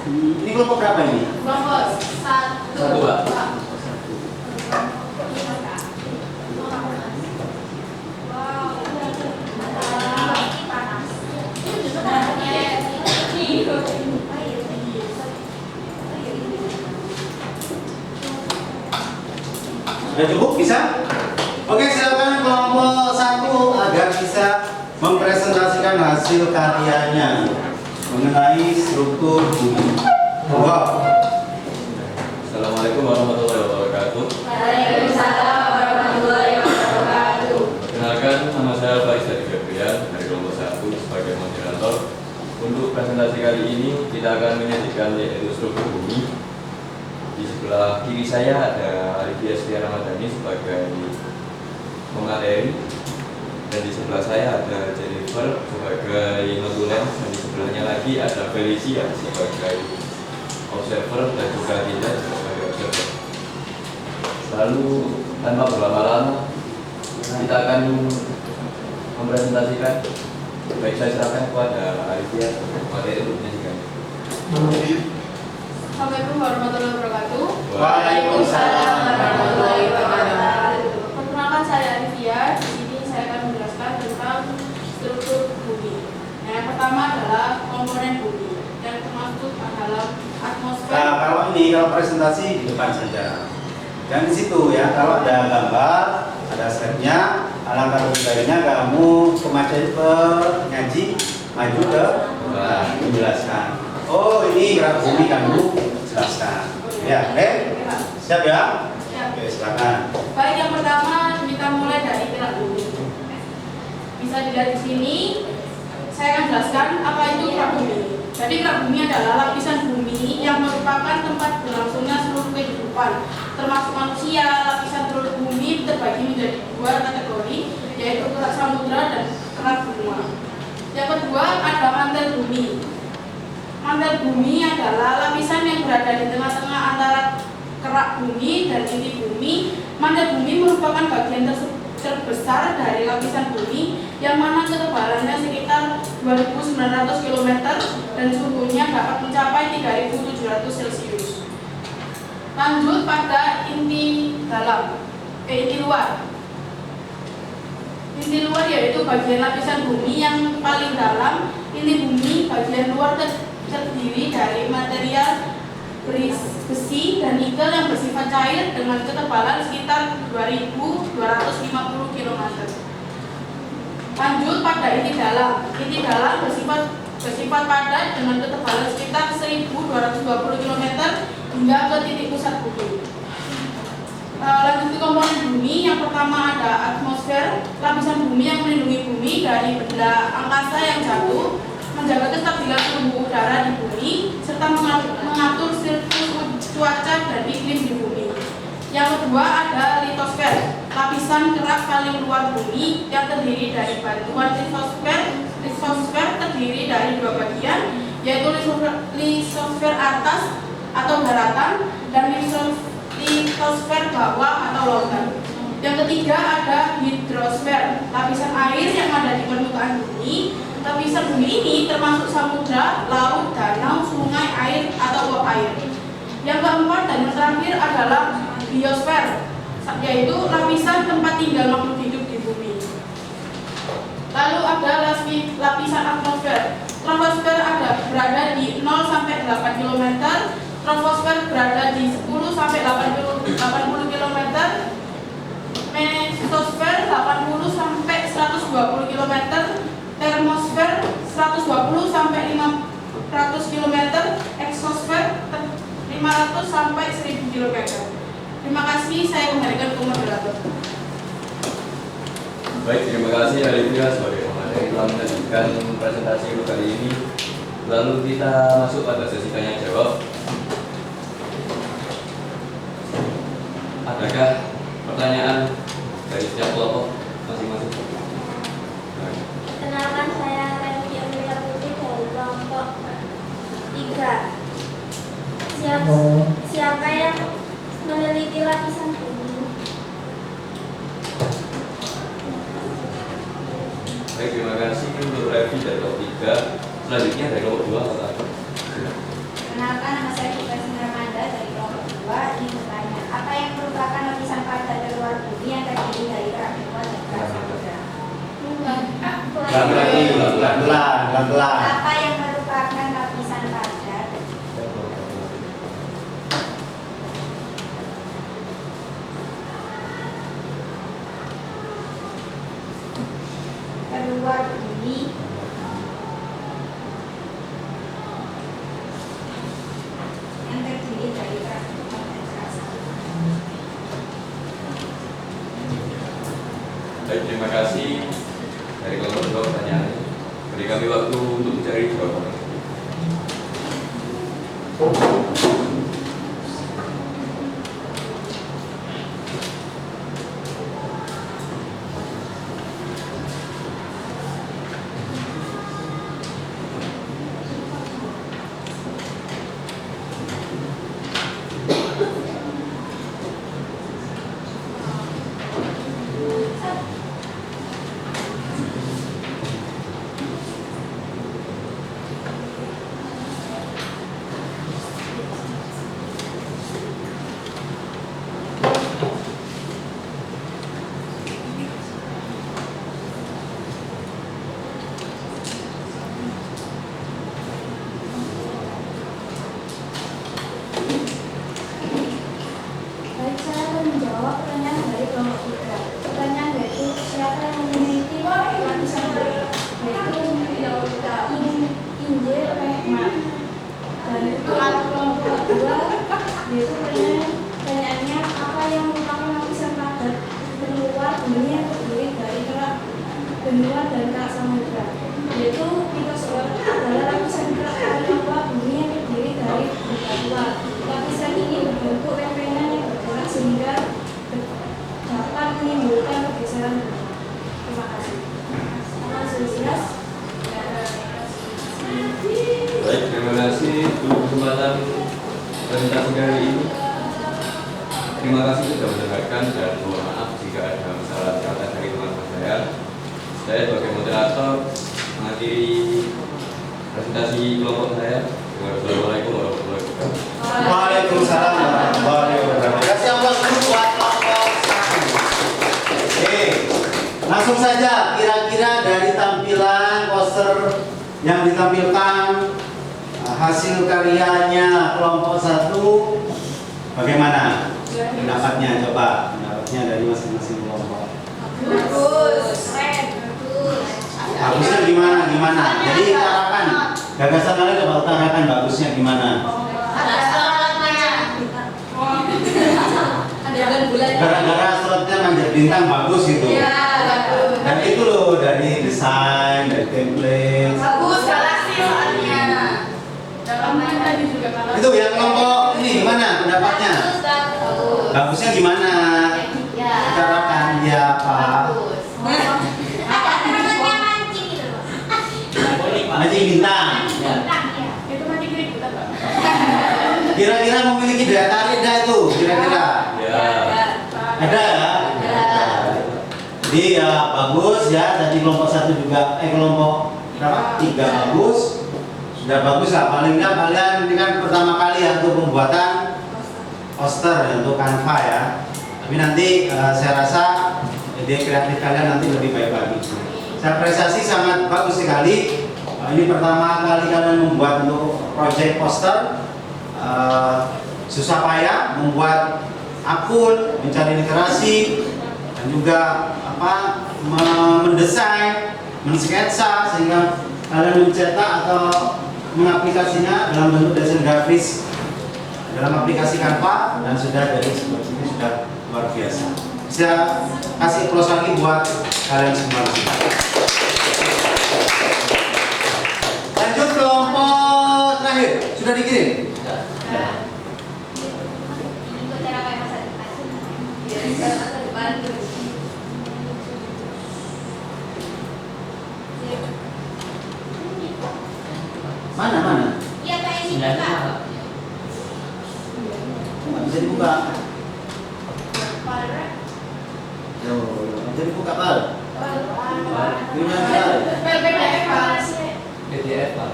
Ini kelompok berapa ini? Kelompok 1, Satu, Pak. Sudah cukup? Bisa? Oke, silakan kelompok 1 agar bisa mempresentasikan hasil karyanya mengenai struktur bumi. Wow. Assalamualaikum warahmatullahi wabarakatuh. Waalaikumsalam warahmatullahi wabarakatuh. Perkenalkan, nama saya Faris dari Gabriel dari kelompok 1 sebagai moderator. Untuk presentasi kali ini kita akan menyajikan yaitu struktur bumi. Di sebelah kiri saya ada Arifia Setia Ramadhani sebagai pemateri, dan di sebelah saya ada Jennifer sebagai notulen, dan di sebelahnya lagi ada Felicia sebagai observer dan juga Dinda sebagai observer. Lalu tanpa berlama-lama kita akan mempresentasikan. Baik, saya serahkan kepada Arifia materi untuk menyajikan. Assalamualaikum warahmatullahi wabarakatuh. Waalaikumsalam warahmatullahi wabarakatuh. Perkenalkan, saya Arifia. Di sini saya akan menjelaskan tentang struktur bumi. Yang pertama adalah komponen bumi, yang termasuk adalah atmosfer. Nah, kalau presentasi di depan saja. Dan di situ ya, kalau ada gambar, ada slide-nya, alangkah lebih baiknya kamu pengaji maju ke menjelaskan. Oh, ini gerak bumi kamu jelaskan. Ya, oke? Siap ya? Siap. Oke, silakan. Baik, yang pertama kita mulai dari gerak bumi. Bisa dilihat di sini, saya akan jelaskan apa itu gerak bumi. Jadi gerak bumi adalah lapisan bumi yang merupakan tempat berlangsungnya seluruh kehidupan, termasuk manusia. Lapisan telur bumi terbagi menjadi 2 kategori, yaitu kerak samudra dan kerak benua. Yang kedua ada mantel bumi. Mantel bumi adalah lapisan yang berada di tengah-tengah antara kerak bumi dan inti bumi. Mantel bumi merupakan bagian terbesar dari lapisan bumi yang mana ketebalannya sekitar 2.900 km dan suhunya dapat mencapai 3.700 Celcius. Lanjut pada inti luar. Inti luar yaitu bagian lapisan bumi yang paling dalam. Inti bumi bagian luar terdiri dari material besi dan nikel yang bersifat cair dengan ketebalan sekitar 2.250 km. Lanjut pada inti dalam. Inti dalam bersifat padat dengan ketebalan sekitar 1.220 km hingga ke titik pusat bumi. Lanjut ke komponen bumi. Yang pertama ada atmosfer, lapisan bumi yang melindungi bumi dari benda angkasa yang jatuh, menjaga kestabilan suhu udara di bumi, serta mengatur siklus cuaca dan iklim di bumi. Yang kedua ada litosfer, lapisan kerak paling luar bumi yang terdiri dari batuan litosfer. Litosfer terdiri dari 2 bagian, yaitu litosfer atas atau daratan dan litosfer bawah atau lautan. Yang ketiga ada hidrosfer, lapisan air yang ada di permukaan bumi. Lapisan bumi ini termasuk samudra, laut, danau, sungai, air atau uap air. Yang keempat dan yang terakhir adalah biosfer, yaitu lapisan tempat tinggal makhluk hidup di bumi. Lalu ada lapisan atmosfer. Troposfer berada di 0 sampai 8 km, troposfer berada di 10 sampai 80 km, mesosfer 80 sampai 120 km, termosfer 120 sampai 500 km, eksosfer 500 sampai 1000 km. Terima kasih, saya kembalikan ke moderator. Baik, terima kasih Alivia sebagai pengajar yang telah menyajikan presentasi untuk kali ini. Lalu kita masuk pada sesi tanya jawab. Adakah pertanyaan dari setiap kelompok masing-masing? Kenalkan, saya Reni Amelia Putri dari kelompok 3. Siapa yang meneliti lapisan bumi? Baik, terima kasih untuk Revi dari kelompok 3. Selanjutnya dari kelompok 2 apa? Kenalkan, nama saya Buka Sinramanda dari kelompok 2. Ini bertanya, apa yang merupakan lapisan padat di luar bumi yang terdiri dari kerak bumi dan kerak samudra? Pelan-pelan. Apa yang merupakan lapisan padat luar bumi yang terdiri dari kerak bumi dan kerak samudra? Baik, terima kasih dari kelompok 2 pertanyaannya. Beri kami waktu untuk mencari jawaban. Baik, saya akan menjawab pertanyaan dari kelompok 3. Pertanyaan yaitu, siapa yang memiliki lapisan bumi? Yaitu Injil Rehmat. Dan untuk kelompok 2, yaitu pertanyaannya, apa yang merupakan lapisan padat luar bumi yang terdiri dari kerak benua dan kerak samudra? Yaitu litosfer adalah lapisan kerak benua bumi yang terdiri dari batuan. Lapisan ini berbentuk lempengan yang bergerak sehingga dapat menimbulkan pergeseran bumi. Terima kasih. Sama jelas. Baik, terima kasih untuk kesempatan presentasi kali ini. Terima kasih sudah mendengarkan dan mohon maaf jika ada masalah catatan dari teman-teman saya. Saya sebagai moderator mengakhiri presentasi kelompok saya. Wassalamualaikum warahmatullahi wabarakatuh. Waalaikumsalam warahmatullahi wabarakatuh. Kasih aplaus dulu buat kelompok 1. Oke, langsung saja. Kira-kira dari tampilan poster yang ditampilkan, hasil karyanya kelompok 1 bagaimana? Pendapatnya, coba pendapatnya dari masing-masing kelompok. Bagus. Bagusnya gimana? Jadi utarakan gagasan kalian, coba utarakan bagusnya gimana? Gara-gara slotnya manjat bintang bagus itu. Dan itu loh dari desain, dari template. Bagus, galaksi soalnya. Dalamnya tadi juga galaksi. Itu yang kelompok ini gimana pendapatnya? Bagusnya gimana? Utarakan ya Pak. Mancing bintang. Itu mati keributan, Pak. Kira-kira memiliki daya tarik dah itu? Kira-kira Ya. ada ya? Jadi ya bagus ya, tadi kelompok 1 juga, kelompok berapa? 3 bagus. Sudah bagus lah, paling nggak kalian ini kan pertama kali ya untuk pembuatan poster ya, untuk Canva ya. Tapi nanti saya rasa ide kreatif kalian nanti lebih baik lagi. Saya apresiasi sangat bagus sekali. Ini pertama kali kalian membuat untuk project poster. Susah payah membuat akun, mencari literasi, dan juga mendesain, mensketsa sehingga kalian mencetak atau mengaplikasinya dalam bentuk desain grafis dalam aplikasi Canva, dan sudah dari seperti ini sudah luar biasa. Saya kasih plus lagi buat kalian semua. Lanjut kelompok terakhir, sudah dikirim? Mana? Iya Pak, ini Pak. Nggak bisa dibuka. Nggak bisa dibuka, Pak. PDF Pak.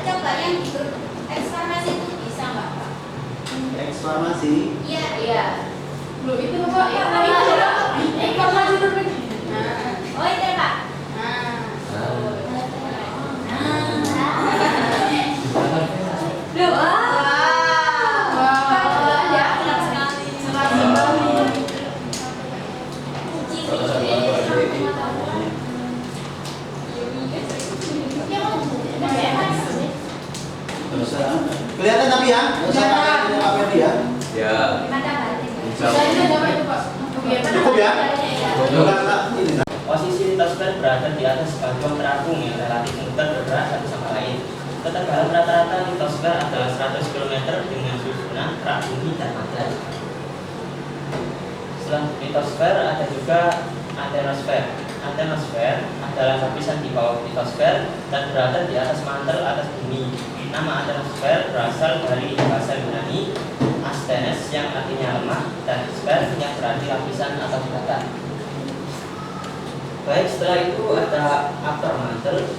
Coba yang di grup eksklamasi itu bisa nggak Pak? Eksklamasi. Iya. Belum itu Pak, yang itu informasi dulu. Oh itu Pak. Kelihatan tapi ya, nggak usah pakai apa dia. Ya. Cukup ya? Ini. Posisi litosfer berada di atas batuan terapung yang relatif mudah bergerak satu sama lain. Ketebalan rata-rata litosfer adalah 100 km dengan susunan kerak bumi dan padat. Setelah litosfer ada juga antenosfer. Antenosfer adalah lapisan di bawah litosfer dan berada di atas mantel atas bumi. Nama antenosfer berasal dari bahasa Yunani astenes yang artinya lemah dan sfer yang berarti lapisan atau batang. Baik, setelah itu ada upper mantle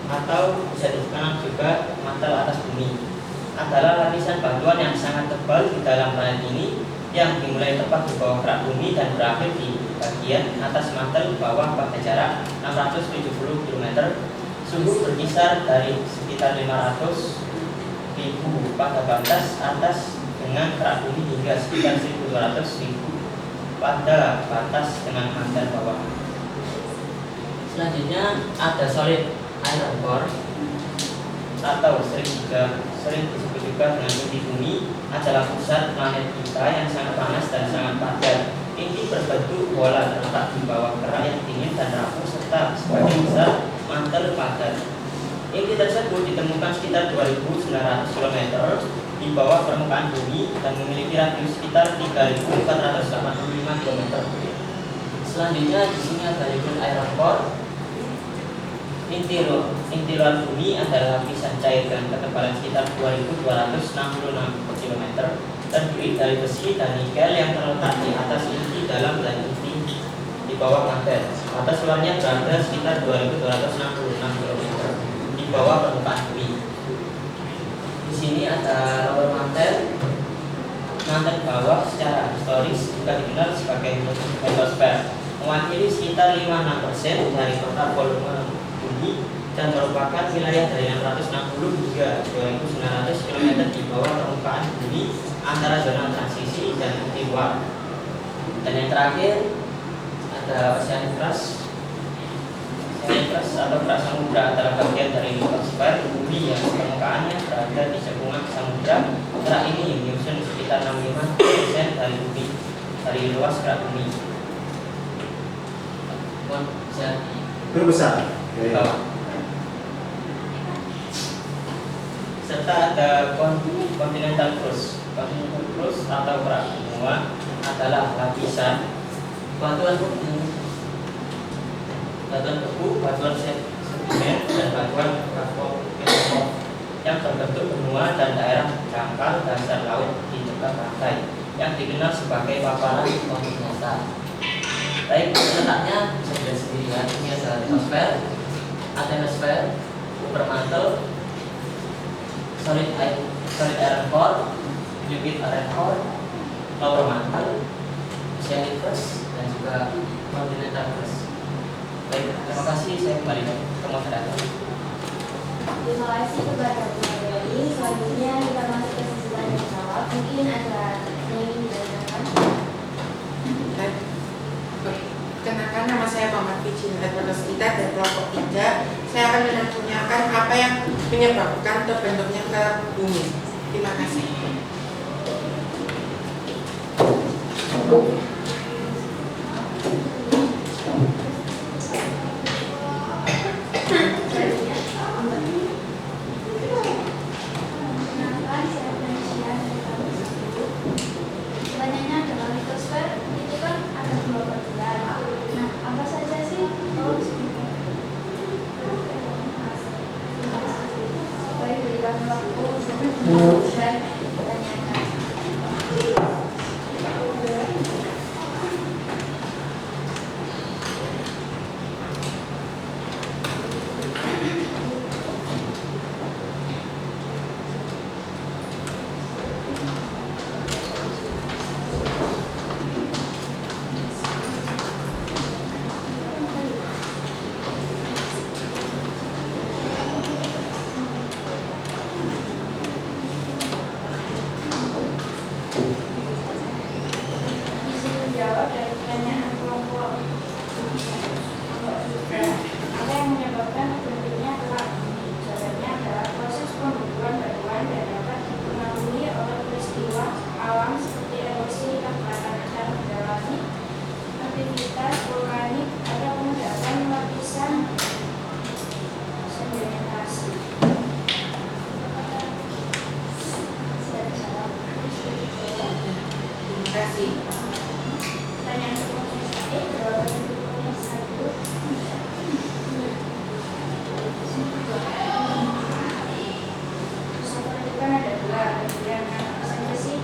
atau bisa dikenal juga mantel atas bumi. Adalah lapisan batuan yang sangat tebal di dalam planet ini yang dimulai tepat di bawah kerak bumi dan berakhir di bagian atas mantel bawah pada jarak 670 km. Suhu berkisar dari sekitar 500.000 pada batas atas dengan kerak bumi hingga sekitar 1.200.000 pada batas dengan mantel bawah. Selanjutnya ada solid iron core atau sering disebut juga dengan inti bumi, adalah pusat planet kita yang sangat panas dan sangat padat. Inti berbentuk bola terletak di bawah kerak yang dingin dan rapuh serta sebagian besar mantel padat. Inti tersebut ditemukan sekitar 2.900 km di bawah permukaan bumi dan memiliki radius sekitar 3.485 km. Selanjutnya di sini ada liquid iron core. Inti luar bumi adalah lapisan cair dengan ketebalan sekitar 2.266 km, terdiri dari besi dan nikel yang terletak di atas inti dalam dan inti di bawah mantel. Batas luarnya berada sekitar 2.266 km di bawah permukaan bumi. Di sini ada lower mantel. Mantel bawah secara historis juga dikenal sebagai litosfer, mewakili sekitar 5-6% dari total volume bumi dan merupakan wilayah dari 660 hingga 2.900 km di bawah permukaan bumi antara zona transisi dan inti luar. Dan yang terakhir ada oceanic crust. Oceanic crust atau kerak samudra adalah bagian dari litosfer bumi yang permukaannya berada di cekungan samudra. Kerak ini menyusun sekitar 65% dari bumi, dari luas kerak bumi. Berbesar. Serta ada continental crust. Continental crust atau kerak benua adalah lapisan batuan tebu, batuan sedimen dan batuan karbon yang terbentuk benua dan daerah dangkal dasar laut di dekat pantai yang dikenal sebagai paparan kontinental. Baik, letaknya dan sendirian. Ini adalah litosfer, asthenosfer, supermantle, solid iron core, liquid iron core, lower mantle, oceanic crust, dan juga continental crust. Baik, terima kasih. Saya kembali ke moderator. Terima kasih kepada Bu Mary. Selanjutnya kita masuk ke sesi tanya jawab. Mungkin ada yang ingin ditanyakan. Perkenalkan, nama saya Muhammad Fijin Rosita dari kelompok 3. Saya akan menanyakan apa yang menyebabkan terbentuknya kerak bumi. Terima kasih. Pertanyaannya adalah litosfer itu kan ada 2 bagian. Nah, apa saja sih? Supaya berikan waktu dan ditanyakan. Jawab dari pertanyaan kelompok. Apa yang menyebabkan terbentuknya kerak bumi? Jawabannya adalah proses pembentukan batuan dan dapat dipengaruhi oleh peristiwa alam seperti erosi lapisan dan mendalami, aktivitas vulkanik atau pengedapan lapisan sedimentasi. Terima kasih. Pertanyaan jawaban yang 1. Soal itu kan ada 2 bagian, apa saja sih?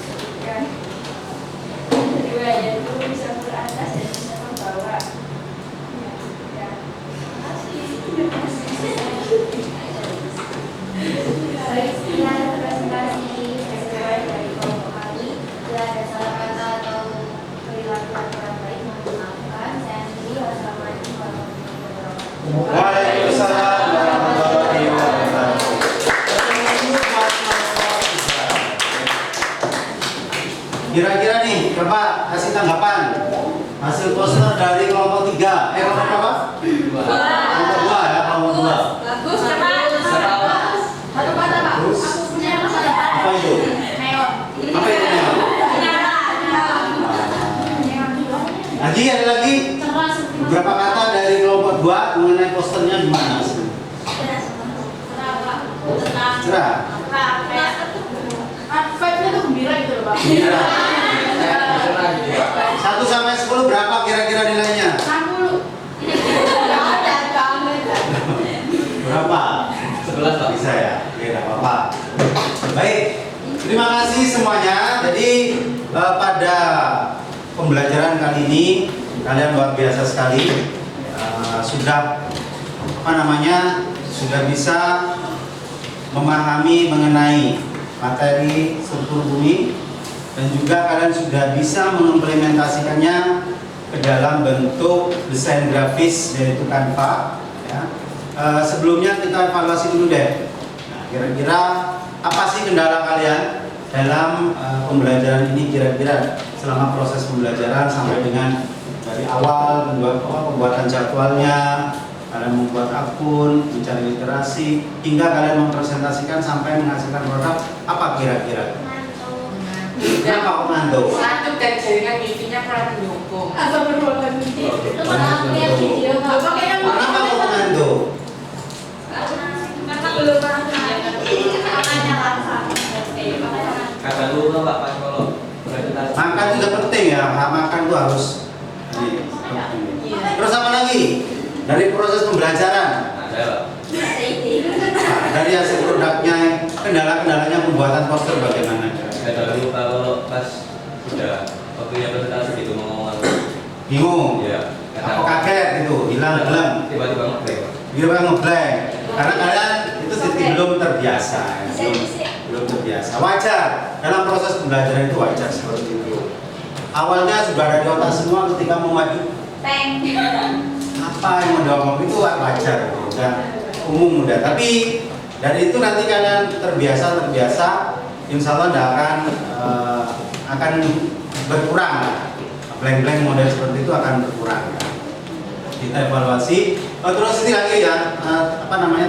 Sebutkan. Kedua yaitu bisa beratas dan bisa membawah. Ya. Baik, sekian presentasi sesuai dari kelompok kami. Bila ada salah kata atau perilaku yang kurang baik, mohon dimaafkan. Saya akhiri. Wassalamualaikum warahmatullahi wabarakatuh. Waalaikumsalam warahmatullahi wabarakatuh. Kira-kira nih, Bapak kasih tanggapan hasil poster dari kelompok 3. Kelompok apa? Kelompok 2 ya, kelompok 2. Bagus, cepat. Satu kata, Pak. Terus? Aku punya kata, Pak. Apa itu? Neon. Apa itu neon? Lagi ada lagi beberapa kata dari kelompok 2 mengenai posternya gimana? Cerah. Vibe-nya tuh gembira gitu loh, Pak. Gembira. 1 sampai 10 berapa kira-kira nilainya? 60. Ada banget. Berapa? 11 Pak. Bisa ya? Oke, tidak apa-apa. Baik, terima kasih semuanya. Jadi pada pembelajaran kali ini kalian luar biasa sekali. Sudah sudah bisa memahami mengenai materi struktur bumi dan juga kalian sudah bisa mengimplementasikannya ke dalam bentuk desain grafis yaitu Canva. Ya. Sebelumnya kita evaluasi dulu deh. Nah, kira-kira apa sih kendala kalian dalam pembelajaran ini kira-kira selama proses pembelajaran sampai dengan dari awal pembuatan jadwalnya, kalian membuat akun, mencari literasi, hingga kalian mempresentasikan sampai menghasilkan produk apa kira-kira? Kenapa kok ngantuk? Satu dan jaringan wifi-nya kurang mendukung. Apa berulang ini? Itu malah aku lihat video. Bapak kayaknya mau Kenapa kok ngantuk? karena belum pernah makanya rasa. Kata dulu Pak pas kalau presentasi. Makan juga penting ya, makan tuh harus. Terus apa lagi? Dari proses pembelajaran, Ada Pak. dari hasil produknya, kendala-kendalanya pembuatan poster bagaimana? Kata dulu kalau pas sudah waktu waktunya presentasi gitu mau ngomong. Bingung? Ya. Apa kaget gitu? Hilang. Tiba-tiba ngeblank. Tiba-tiba ngeblank. Karena kalian itu belum terbiasa. Belum terbiasa. Wajar. Dalam proses pembelajaran itu wajar seperti itu. Awalnya sudah ada di otak semua, ketika mau maju apa yang mau diomong itu wajar, udah umum udah. Tapi dari itu nanti kalian terbiasa, insya Allah akan berkurang. Blank-blank model seperti itu akan berkurang. Kita evaluasi. Terus ini lagi ya,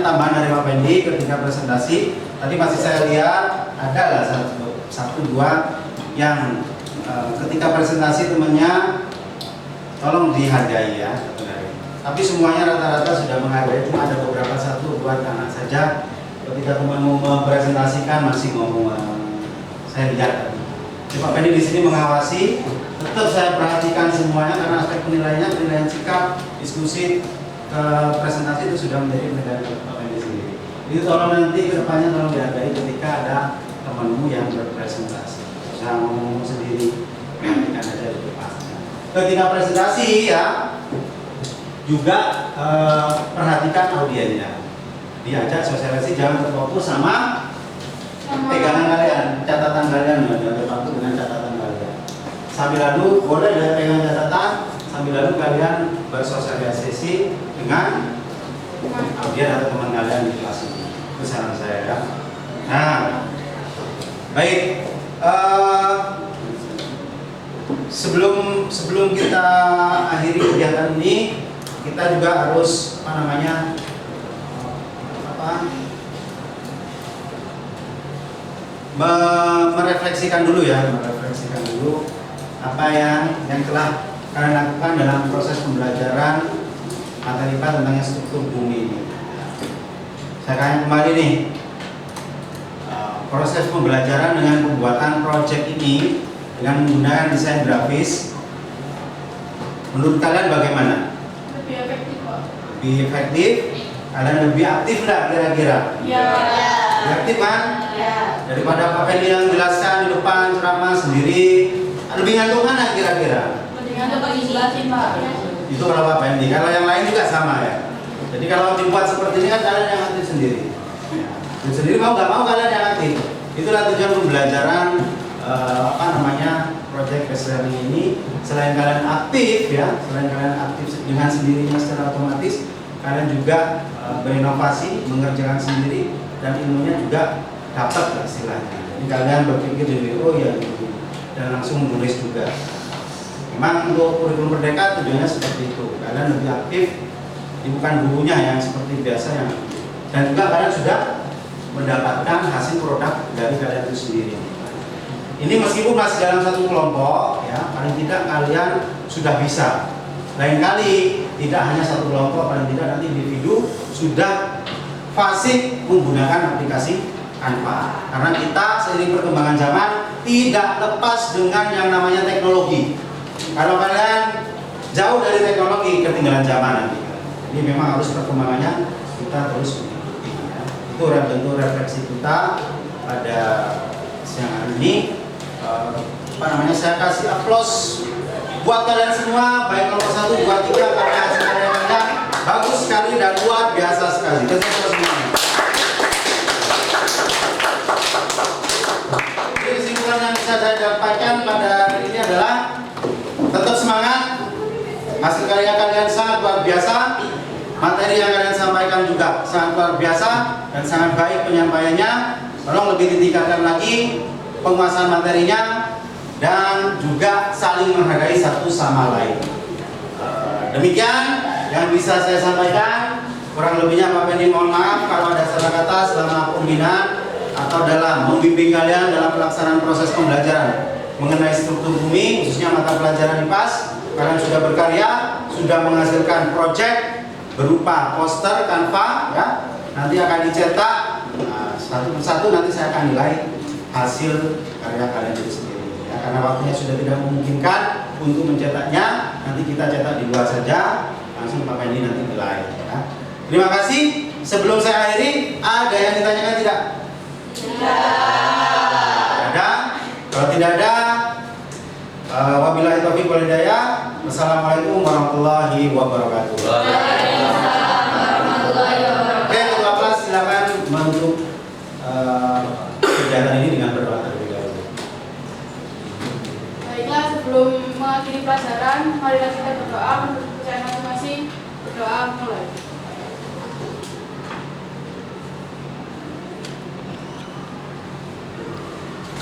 tambahan dari Pak Pendi ketika presentasi. Tadi masih saya lihat ada lah satu dua yang ketika presentasi temennya tolong dihargai ya. Tapi semuanya rata-rata sudah menghargai, cuma ada beberapa satu dua anak saja ketika teman mau mempresentasikan masih ngomong. Saya lihat Pak Pendi di sini mengawasi, tetap saya perhatikan semuanya karena aspek penilaian sikap, diskusi, presentasi itu sudah menjadi penilaian Pak Pendi sendiri. Jadi tolong nanti kedepannya tolong dihargai ketika ada temanmu yang berpresentasi. Jangan ngomong sendiri, perhatikan aja di depan. Ketika presentasi ya juga perhatikan audiennya. Diajak sosialisasi, jangan terfokus sama pegangan kalian, catatan kalian, terpaku dengan catatan kalian. Sambil lalu boleh ada pegang catatan, sambil lalu kalian bersosialisasi dengan audien atau teman kalian di kelas ini. Itu saran saya ya. Nah, baik. Sebelum kita akhiri kegiatan ini, kita juga harus merefleksikan dulu apa yang telah kalian lakukan dalam proses pembelajaran materi IPA tentang struktur bumi ini. Saya akan kembali nih proses pembelajaran dengan pembuatan proyek ini dengan menggunakan desain grafis. Menurut kalian bagaimana? Lebih efektif kok. Lebih efektif? Kalian lebih aktif nggak kira-kira? Ya. Lebih aktif kan? Ya. Daripada Pak Fendi yang jelaskan di depan ceramah sendiri, lebih ngantuk mana kira-kira? Mendingan tuh bagi jelasin Pak. Itu kalau Pak Fendi. Kalau yang lain juga sama ya. Jadi kalau dibuat seperti ini kan kalian yang aktif sendiri. Aktif sendiri mau nggak mau kalian yang aktif. Itulah tujuan pembelajaran proyek Kesehatan ini. Selain kalian aktif ya, selain kalian aktif dengan sendirinya secara otomatis, kalian juga berinovasi, mengerjakan sendiri dan ilmunya juga dapat istilahnya. Jadi kalian berpikir dari dan langsung menulis juga. Memang untuk kurikulum Merdeka tujuannya seperti itu. Kalian lebih aktif, bukan gurunya yang seperti biasa yang dan juga kalian sudah mendapatkan hasil produk dari kalian itu sendiri. Ini meskipun masih dalam satu kelompok, ya paling tidak kalian sudah bisa. Lain kali tidak hanya satu kelompok, paling tidak nanti individu sudah fasih menggunakan aplikasi Canva. Karena kita seiring perkembangan zaman tidak lepas dengan yang namanya teknologi. Kalau kalian jauh dari teknologi, ketinggalan zaman nanti. Ini memang harus perkembangannya kita terus mengikuti. Ya. Itu bentuk refleksi kita pada siang hari ini. Saya kasih aplaus buat kalian semua, baik nomor 1, 2, 3 karena hasil karyanya bagus sekali dan luar biasa sekali. Terima kasih semuanya. Kesimpulan yang bisa saya sampaikan pada hari ini adalah tetap semangat, hasil karya kalian sangat luar biasa, materi yang kalian sampaikan juga sangat luar biasa dan sangat baik penyampaiannya. Tolong lebih ditingkatkan lagi penguasaan materinya dan juga saling menghargai satu sama lain. Demikian yang bisa saya sampaikan. Kurang lebihnya Pak Pendi mohon maaf kalau ada salah kata selama pembinaan atau dalam membimbing kalian dalam pelaksanaan proses pembelajaran mengenai struktur bumi, khususnya mata pelajaran IPAS. Kalian sudah berkarya, sudah menghasilkan proyek berupa poster Canva, ya. Nanti akan dicetak satu persatu. Nanti saya akan nilai hasil karya kalian itu sendiri ya, karena waktunya sudah tidak memungkinkan untuk mencetaknya. Nanti kita cetak di luar saja, langsung Pak Pendi nanti nilai ya. Terima kasih. Sebelum saya akhiri, ada yang ditanyakan tidak? Tidak ada. Kalau tidak ada, Wabillahi taufiq wal hidayah. Wassalamualaikum warahmatullahi wabarakatuh. Oke, ketua kelas silakan menutup kegiatan ini dengan berdoa terlebih dahulu. Baiklah, sebelum mengakhiri pelajaran, marilah kita berdoa menurut kepercayaan masing-masing. Berdoa mulai.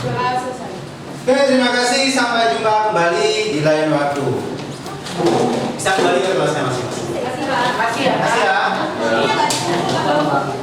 Doa selesai. Oke, terima kasih. Sampai jumpa kembali di lain waktu. Bisa kembali ke kelasnya masing-masing. Terima kasih, Pak. Terima kasih ya.